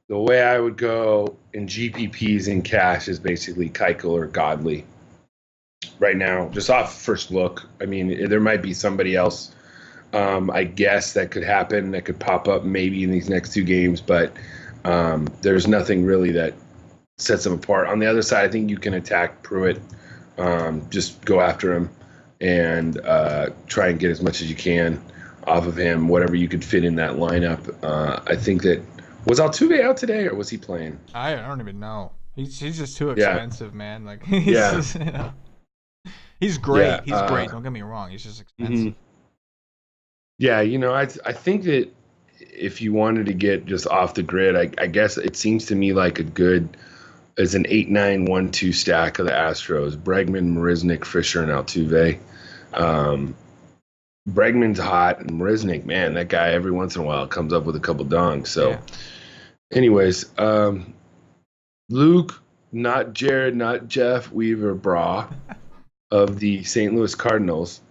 the way I would go in GPPs in cash is basically Keuchel or Godley right now, just off first look. I mean, there might be somebody else, I guess, that could happen, that could pop up maybe in these next two games, but there's nothing really that sets them apart. On the other side, I think you can attack Pruitt. Just go after him and try and get as much as you can off of him, whatever you could fit in that lineup. I think that was Altuve out today, or was he playing? I don't even know. He's just too expensive, man. Like just, he's great. Yeah, he's great. Don't get me wrong. He's just expensive. Mm-hmm. Yeah, I think that if you wanted to get just off the grid, I guess it seems to me like a good is an 8-9-1-2 stack of the Astros: Bregman, Marisnik, Fisher, and Altuve. Bregman's hot, and Marisnik, man, that guy every once in a while comes up with a couple dongs. So, anyways, Luke, not Jared, not Jeff Weaver Bra of the St. Louis Cardinals,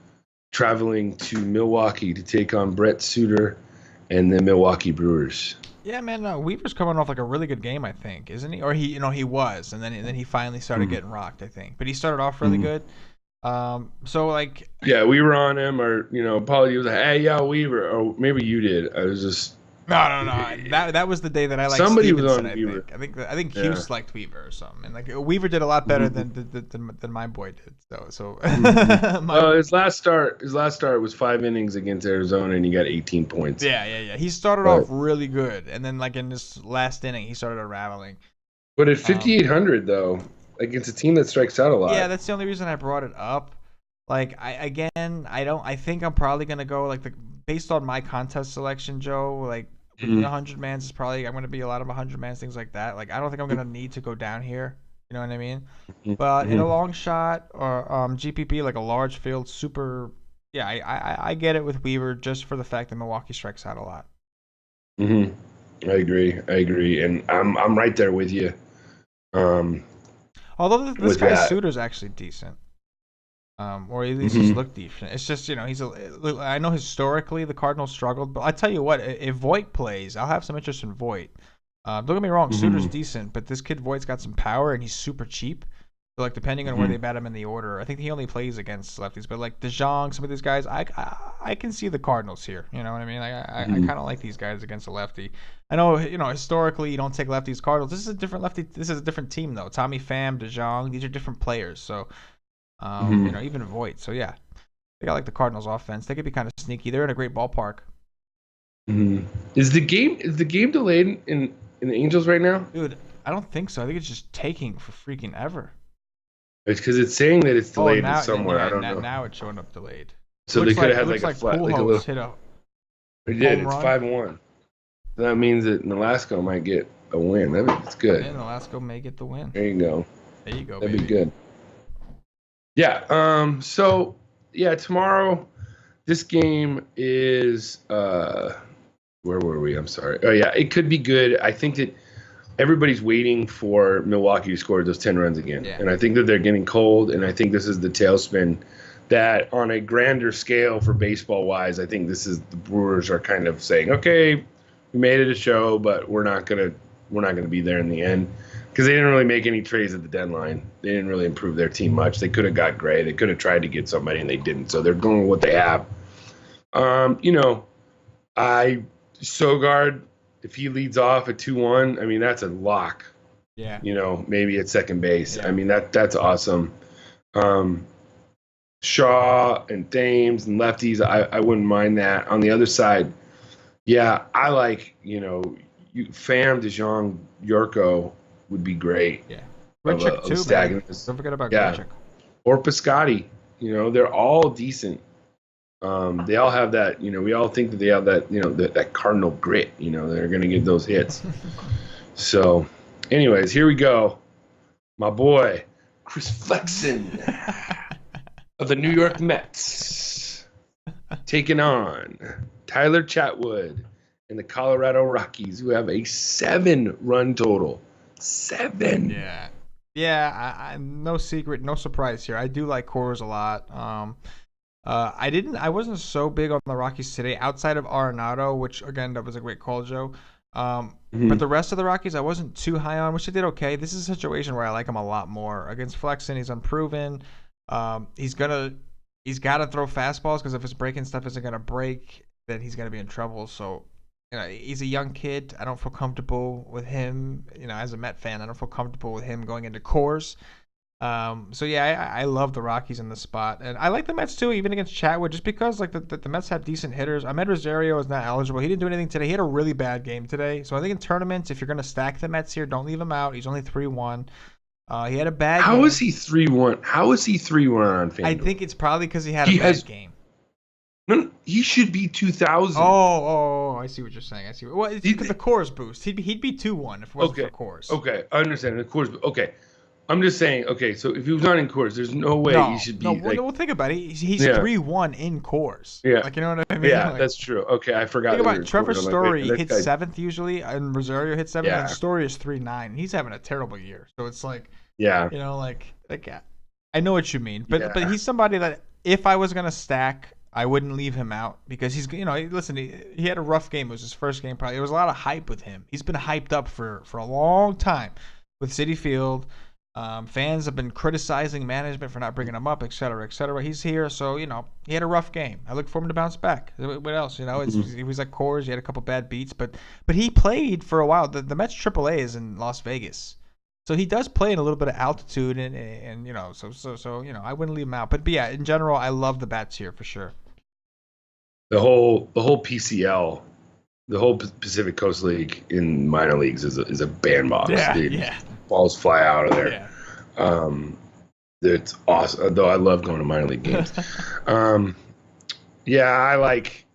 traveling to Milwaukee to take on Brett Suter and the Milwaukee Brewers. Yeah, man, Weaver's coming off like a really good game, I think, isn't he? Or he was, and then he finally started getting rocked, I think. But he started off really good. So like, yeah, we were on him, or Paulie was like, "Hey, yeah, Weaver," or maybe you did. I was just no. That was the day that I liked somebody Stevenson, was on Weaver. I think Hughes liked Weaver or something, and like Weaver did a lot better than my boy did. So his last start was 5 innings against Arizona, and he got 18 points. Yeah. He started off really good, and then like in this last inning, he started unraveling. But at 5,800 though, against a team that strikes out a lot. Yeah, that's the only reason I brought it up. Like I think I'm probably gonna go like based on my contest selection, Joe. Like 100 mans is probably I'm gonna be a lot of 100 mans, things like that. Like I don't think I'm gonna need to go down here. You know what I mean? But in a long shot or GPP, like a large field, super. Yeah, I get it with Weaver just for the fact that Milwaukee strikes out a lot. I agree, and I'm right there with you. Although this guy's Suter's actually decent, or at least he's looked decent. It's just I know historically the Cardinals struggled, but I tell you what, if Voit plays, I'll have some interest in Voit. Don't get me wrong, Suter's decent, but this kid Voigt's got some power and he's super cheap. So like depending on where they bat him in the order, I think he only plays against lefties. But like DeJong, some of these guys, I can see the Cardinals here. You know what I mean? I kind of like these guys against a lefty. I know historically you don't take lefties Cardinals. This is a different lefty. This is a different team though. Tommy Pham, DeJong, these are different players. So even Voit. So yeah, they got like the Cardinals offense. They could be kind of sneaky. They're in a great ballpark. Is the game delayed in the Angels right now? Dude, I don't think so. I think it's just taking for freaking ever. It's because it's saying that it's delayed somewhere. I don't know. Now it's showing up delayed. So they could have had like a flat, like a little. Hit a they did. It's 5-1. So that means that Nolasco might get a win. That's good. Yeah, Nolasco may get the win. There you go. That'd be good. Yeah. So yeah, tomorrow, this game is. Where were we? I'm sorry. Oh yeah, it could be good. I think that everybody's waiting for Milwaukee to score those 10 runs again. Yeah. And I think that they're getting cold, and I think this is the tailspin that on a grander scale for baseball-wise, I think this is the Brewers are kind of saying, okay, we made it a show, but we're not gonna be there in the end because they didn't really make any trades at the deadline. They didn't really improve their team much. They could have got Gray. They could have tried to get somebody, and they didn't. So they're going with what they have. Sogard, if he leads off at 2-1, I mean, that's a lock. Yeah. Maybe at second base. Yeah. I mean, that's awesome. Shaw and Thames and lefties, I wouldn't mind that. On the other side, yeah, I like, Pham, DeJong, Yorko would be great. Yeah. Grichuk too, man. Don't forget about Grichuk. Or Piscotty. They're all decent. They all have that, we all think that they have that, that Cardinal grit, they're going to get those hits. So, anyways, here we go. My boy, Chris Flexen of the New York Mets taking on Tyler Chatwood and the Colorado Rockies, who have a 7-run total. 7. Yeah. Yeah, I no secret, no surprise here. I do like Coors a lot. I wasn't so big on the Rockies today outside of Arenado, which again that was a great call, Joe. But the rest of the Rockies I wasn't too high on, which they did okay. This is a situation where I like him a lot more. Against Flexen, he's unproven. He's got to throw fastballs because if his breaking stuff isn't gonna break, then he's gonna be in trouble. So, he's a young kid. I don't feel comfortable with him. As a Met fan, I don't feel comfortable with him going into Coors. So yeah, I love the Rockies in this spot, and I like the Mets too, even against Chatwood, just because like the Mets have decent hitters. Ahmed Rosario is not eligible; he didn't do anything today. He had a really bad game today, so I think in tournaments, if you're gonna stack the Mets here, don't leave him out. He's only 3-1. He had a bad game. How is he 3-1? How is he 3-1 on FanDuel? I think it's probably because he had a bad game. No, he should be 2,000. Oh, I see what you're saying. I see. Well, it's because the Coors boost. He'd be 2-1 if it wasn't for Coors. Okay, I understand the Coors. Okay. I'm just saying, okay, so if he was not in Coors, there's no way he should be. Well, think about it. He's 3-1 in Coors. Yeah. Like, you know what I mean? Yeah, like, that's true. Okay, I forgot. Think about it. Trevor Story hits 7th usually, and Rosario hits 7th, and Story is 3-9. He's having a terrible year. So it's like, I know what you mean. But he's somebody that if I was going to stack, I wouldn't leave him out because he's, listen, he had a rough game. It was his first game probably. There was a lot of hype with him. He's been hyped up for a long time with Citi Field. Fans have been criticizing management for not bringing him up, et cetera, et cetera. He's here, so he had a rough game. I look for him to bounce back. What else? He was at Coors. He had a couple bad beats, but he played for a while. The Mets AAA is in Las Vegas, so he does play in a little bit of altitude, and so I wouldn't leave him out. But yeah, in general, I love the bats here for sure. The whole PCL, the whole Pacific Coast League in minor leagues is a bandbox. Yeah, dude. Yeah. Balls fly out of there. Yeah. It's awesome. Though I love going to minor league games. Yeah, I like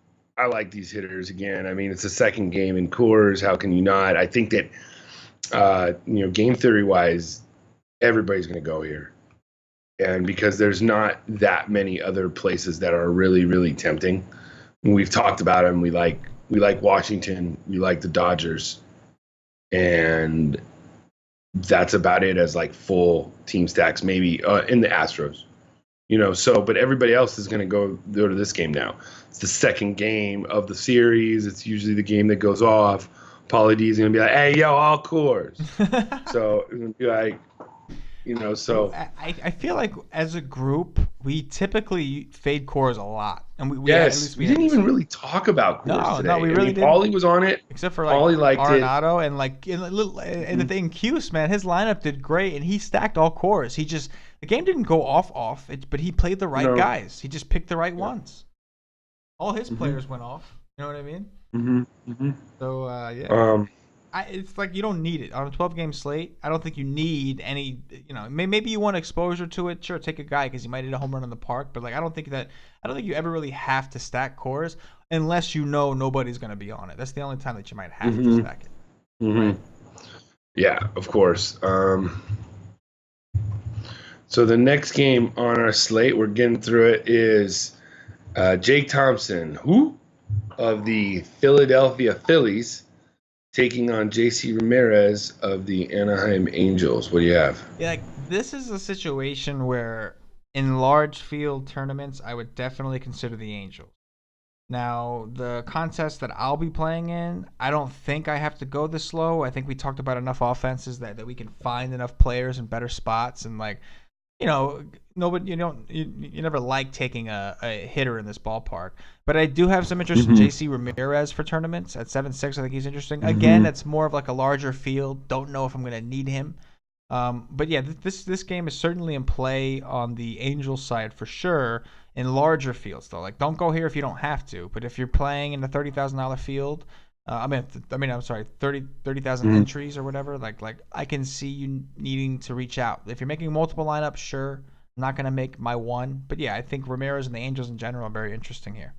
these hitters again. I mean, it's the second game in Coors. How can you not? I think that game theory wise, everybody's going to go here, and because there's not that many other places that are really, really tempting. We've talked about them. We like Washington. We like the Dodgers, and that's about it as like full team stacks, maybe in the Astros, but everybody else is going to go to this game now. It's the second game of the series. It's usually the game that goes off. Pauly D is going to be like, hey, yo, all Coors. So it's going to be like, so. I feel like as a group, we typically fade Coors a lot. And we didn't even really talk about Coors today. No, we really didn't. Pauly was on it. Except for Pauly liked Arenado and the thing, Cuse, man, his lineup did great, and he stacked all Coors. The game didn't go off, but he played the right guys. He just picked the right ones. All his players went off. You know what I mean? Mm-hmm. So, yeah. It's like you don't need it on a 12-game slate. I don't think you need any. Maybe you want exposure to it. Sure, take a guy because he might hit a home run in the park. But I don't think you ever really have to stack Coors unless nobody's going to be on it. That's the only time that you might have to stack it. Mm-hmm. Right? Yeah, of course. So the next game on our slate, we're getting through it, is Jake Thompson, of the Philadelphia Phillies, taking on JC Ramirez of the Anaheim Angels. What do you have? Yeah, this is a situation where in large field tournaments, I would definitely consider the Angels. Now, the contest that I'll be playing in, I don't think I have to go this slow. I think we talked about enough offenses that we can find enough players in better spots, and nobody, you never like taking a hitter in this ballpark. But I do have some interest in JC Ramirez for tournaments at 7-6. I think he's interesting. Again, it's more of like a larger field. Don't know if I'm going to need him. But yeah, this game is certainly in play on the Angels side for sure. In larger fields though, like don't go here if you don't have to. But if you're playing in the $30,000 field, I'm sorry, 30,000 entries or whatever. Like I can see you needing to reach out. If you're making multiple lineups, sure. I'm not gonna make my one, but yeah, I think Ramirez and the Angels in general are very interesting here.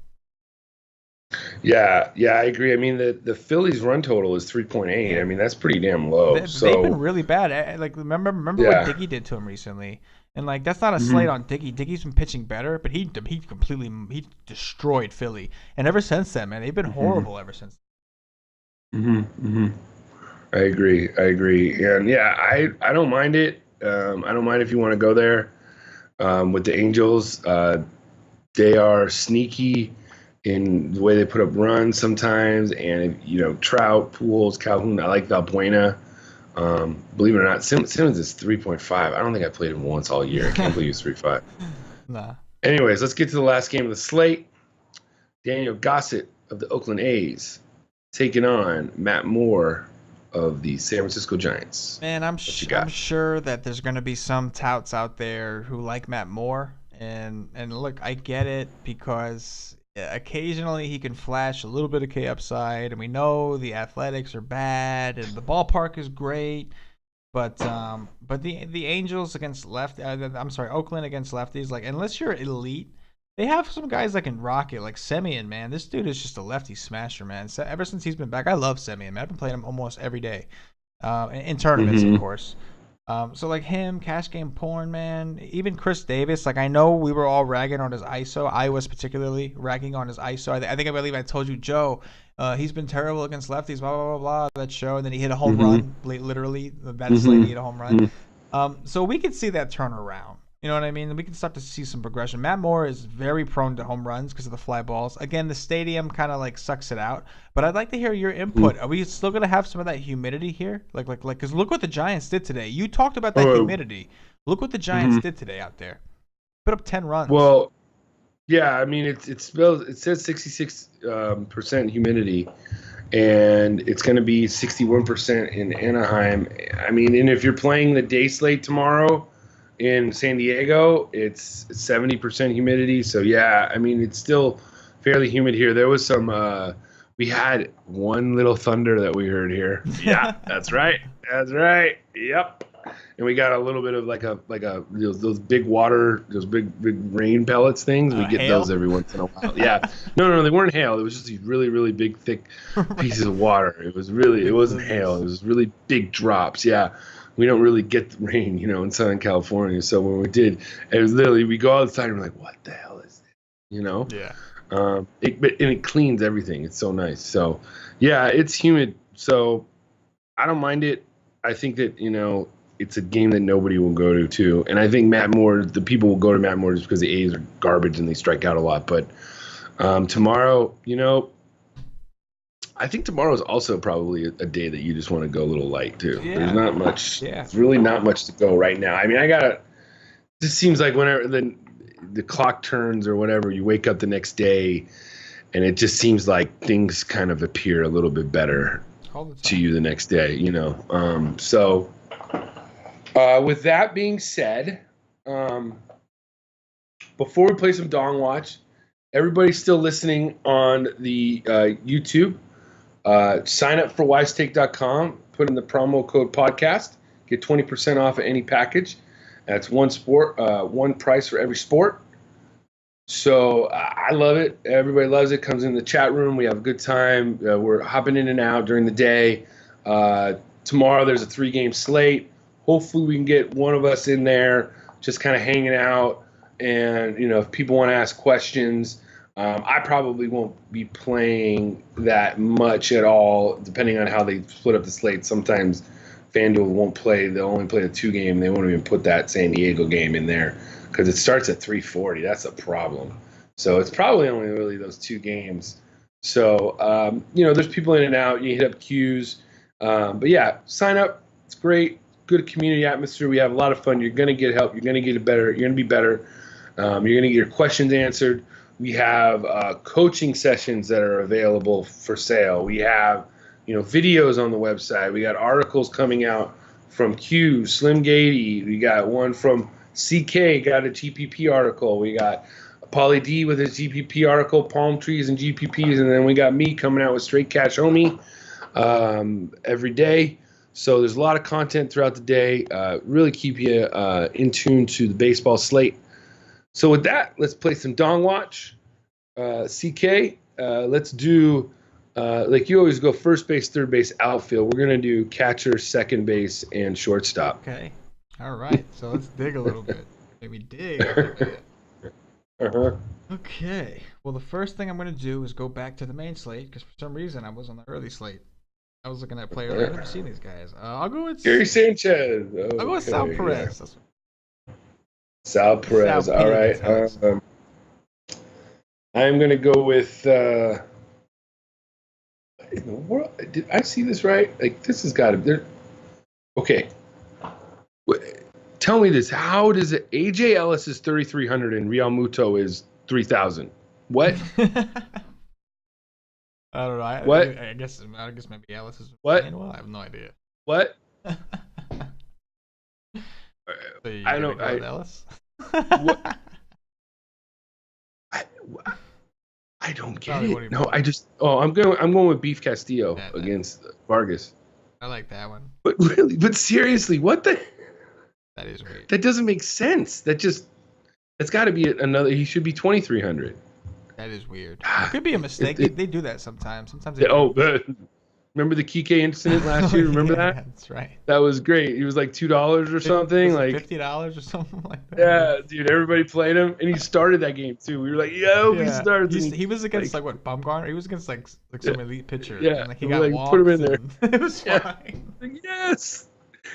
Yeah, I agree. I mean, the Phillies' run total is 3.8. I mean, that's pretty damn low. They've been really bad. Remember what Diggy did to him recently, and that's not a slate on Diggy. Diggy's been pitching better, but he destroyed Philly, and ever since then, man, they've been horrible ever since. Hmm. Hmm. I agree. I agree. And yeah, I don't mind it. I don't mind if you want to go there with the Angels. They are sneaky in the way they put up runs sometimes, and Trout, Pujols, Calhoun. I like Valbuena. Believe it or not, Simmons is 3.5. I don't think I played him once all year. I can't believe he's 3.5. Nah. Anyways, let's get to the last game of the slate. Daniel Gossett of the Oakland A's taking on Matt Moore of the San Francisco Giants. Man, What you I'm got? sure that there's gonna be some touts out there who like Matt Moore, and look, I get it because occasionally he can flash a little bit of K upside, and we know the Athletics are bad and the ballpark is great, but the Angels against I'm sorry, Oakland against lefties, like unless you're elite, they have some guys that can rock it, like Semien, man. This dude is just a lefty smasher, man. So ever since he's been back, I love Semien, man. I've been playing him almost every day in tournaments, of Mm-hmm. course. So like him, cash game porn, man. Even Chris Davis. Like I know we were all ragging on his ISO. I was particularly ragging on his ISO. I believe I told you, Joe. He's been terrible against lefties. Blah blah blah blah. That show, and then he hit a home Mm-hmm. run. Literally, that slate he Mm-hmm. hit a home run. So we could see that turn around. You know what I mean? We can start to see some progression. Matt Moore is very prone to home runs because of the fly balls. Again, the stadium kind of like sucks it out. But I'd like to hear your input. Are we still gonna have some of that humidity here? Because look what the Giants did today. You talked about that Oh, humidity. Look what the Giants mhm. did today out there. Put up 10 runs. Well, yeah. I mean, it says 66 percent humidity, and it's going to be 61% in Anaheim. I mean, and if you're playing the day slate tomorrow in San Diego, it's 70% humidity. So yeah, I mean, it's still fairly humid here. There was some. We had one little thunder that we heard here. Yeah, that's right. That's right. Yep. And we got a little bit of like a those big water, those big rain pellets things. We get those Hail. every once in a while. Yeah. No, they weren't hail. It was just these really big thick pieces of water. It Big wasn't hail. It blizzards. was really big drops. Yeah. We don't really get the rain, in Southern California. So when we did, it was literally we go outside and we're like, what the hell is this? You know? Yeah. And it cleans everything. It's so nice. So yeah, it's humid. So I don't mind it. I think that, it's a game that nobody will go to too. And I think Matt Moore, the people will go to Matt Moore just because the A's are garbage and they strike out a lot. But tomorrow, I think tomorrow is also probably a day that you just want to go a little light too. There's Yeah. not much. Yeah. It's really not much to go right now. I mean, just seems like whenever the clock turns or whatever, you wake up the next day and it just seems like things kind of appear a little bit better All the to time. you the next day. So with that being said, before we play some Dong Watch, everybody's still listening on the YouTube. Sign up for wisetake.com, put in the promo code podcast, get 20% off of any package. That's one price for every sport. So I love it. Everybody loves it. Comes in the chat room. We have a good time. We're hopping in and out during the day. Tomorrow there's a 3-game slate. Hopefully we can get one of us in there just kind of hanging out. And, if people want to ask questions, I probably won't be playing that much at all, depending on how they split up the slate. Sometimes FanDuel won't play. They'll only play the 2-game. They won't even put that San Diego game in there because it starts at 3:40. That's a problem. So it's probably only really those 2 games. So, there's people in and out. You hit up queues. But yeah, sign up. It's great. Good community atmosphere. We have a lot of fun. You're going to get help. You're going to get it better. You're going to be better. You're going to get your questions answered. We have coaching sessions that are available for sale. We have, videos on the website. We got articles coming out from Q, Slim Gady. We got one from CK, got a GPP article. We got Pauly D with his GPP article, Palm Trees and GPPs. And then we got me coming out with Straight Cash Homie every day. So there's a lot of content throughout the day. Really keep you in tune to the baseball slate. So with that, let's play some Dong Watch. CK, let's do, like you always go first base, third base, outfield. We're going to do catcher, second base, and shortstop. Okay. All right. So let's dig a little bit. Maybe dig a little bit. Uh-huh. Okay. Well, the first thing I'm going to do is go back to the main slate because for some reason I was on the early slate. I was looking at players. I've never seen these guys. I'll go with Gary Sanchez. I'll go with Sal Perez. Yeah. Sal Perez. Sal All right. I'm gonna go with. In the world, did I see this right? Like this has got to be. Okay. Tell me this. How does it? AJ Ellis is 3,300 and Real Muto is 3,000. What? I don't know. What? I guess maybe Ellis is what? playing well. I have no idea. What? So I don't. Ellis. What? I don't get it. No, I just. Oh, I'm going with Beef Castillo against Vargas. I like that one. But really, but seriously, what the? That is weird. That doesn't make sense. That's got to be another. He should be 2,300. That is weird. It could be a mistake. They do that sometimes. Sometimes. Remember the Kike incident last year? Remember that? That's right. That was great. He was like $2 or something, like $50 or something like that. Yeah, dude. Everybody played him, and he started that game too. We were like, "Yo, he started." He was against like Bumgarner. He was against like some elite pitcher. Yeah, and, like, he got walks. Put him in there. It was fine. Yes.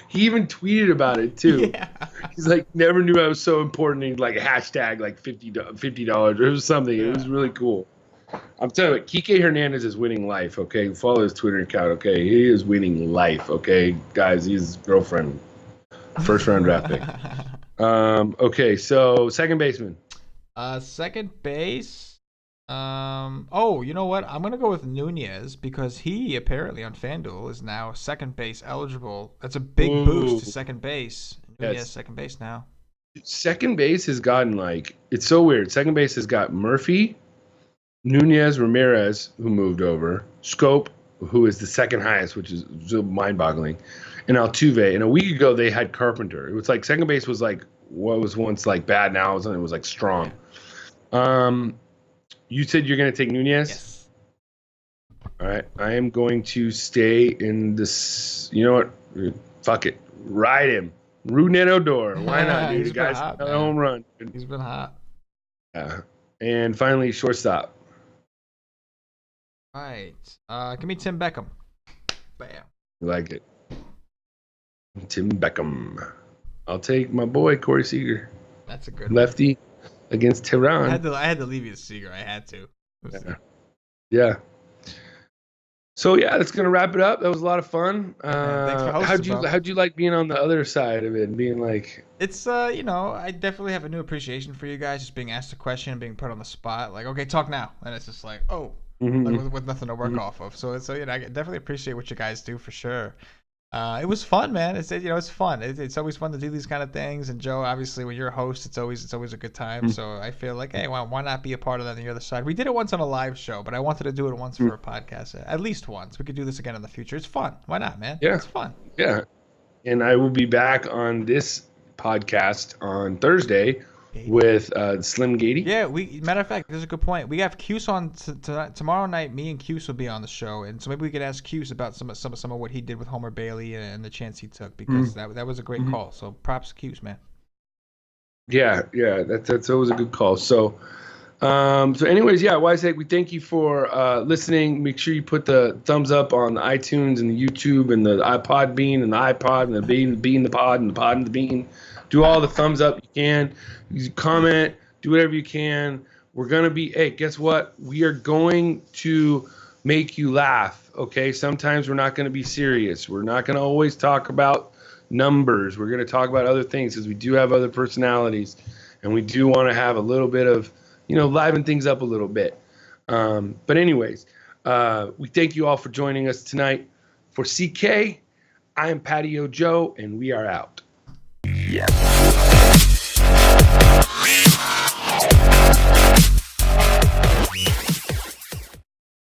He even tweeted about it too. Yeah. He's like, never knew I was so important. He'd like hashtag like $50 or something. Yeah. It was really cool. I'm telling you, Kike Hernandez is winning life. Okay, follow his Twitter account. Okay, he is winning life. Okay, guys, he's his girlfriend, first round draft pick. Okay, so second baseman. Second base. Oh, you know what? I'm gonna go with Nunez because he apparently on FanDuel is now second base eligible. That's a big boost to second base. Nunez second base now. Second base has gotten like it's so weird. Second base has got Murphy, Nunez, Ramirez, who moved over, Scope, who is the second highest, which is mind-boggling, and Altuve. And a week ago they had Carpenter. It was like second base was like what was once like bad, now it was like strong. You said you're going to take Nunez? Yes. All right. I am going to stay in this. You know what? Fuck it. Ride him. Rougned Odor. Why not, dude? The guy's got a home run. He's been hot. Yeah. And finally, shortstop. All right. Give me Tim Beckham. Bam. You like it. Tim Beckham. I'll take my boy, Corey Seager. That's a good lefty. Against Tehran. I had to leave you the Seager. I had to. Yeah. So yeah, that's gonna wrap it up. That was a lot of fun. Thanks for hosting, how'd you like being on the other side of it and being like? It's I definitely have a new appreciation for you guys, just being asked a question and being put on the spot. Like, okay, talk now, and it's just like, like with nothing to work off of. So I definitely appreciate what you guys do for sure. It was fun, man. It's fun. It's always fun to do these kind of things. And Joe, obviously, when you're a host, it's always a good time. So I feel like, hey, why not be a part of that on the other side? We did it once on a live show, but I wanted to do it once for a podcast, at least once. We could do this again in the future. It's fun. Why not, man? Yeah, it's fun. Yeah, and I will be back on this podcast on Thursday with Slim Gady. Yeah, matter of fact, there's a good point. We have Cuse on tomorrow night. Me and Cuse will be on the show, and so maybe we could ask Cuse about some of what he did with Homer Bailey and the chance he took, because that was a great call. So props to Cuse, man. Yeah, that's always a good call. So, anyways, yeah, Wisehag, we thank you for listening. Make sure you put the thumbs up on the iTunes and the YouTube and the iPod Bean and the iPod and the Bean the Pod and the Pod and the Bean. Do all the thumbs up you can. You comment. Do whatever you can. We're going to be, hey, guess what? We are going to make you laugh, okay? Sometimes we're not going to be serious. We're not going to always talk about numbers. We're going to talk about other things because we do have other personalities, and we do want to have a little bit of, liven things up a little bit. But anyways, we thank you all for joining us tonight. For CK, I am Patio Joe, and we are out. Yeah.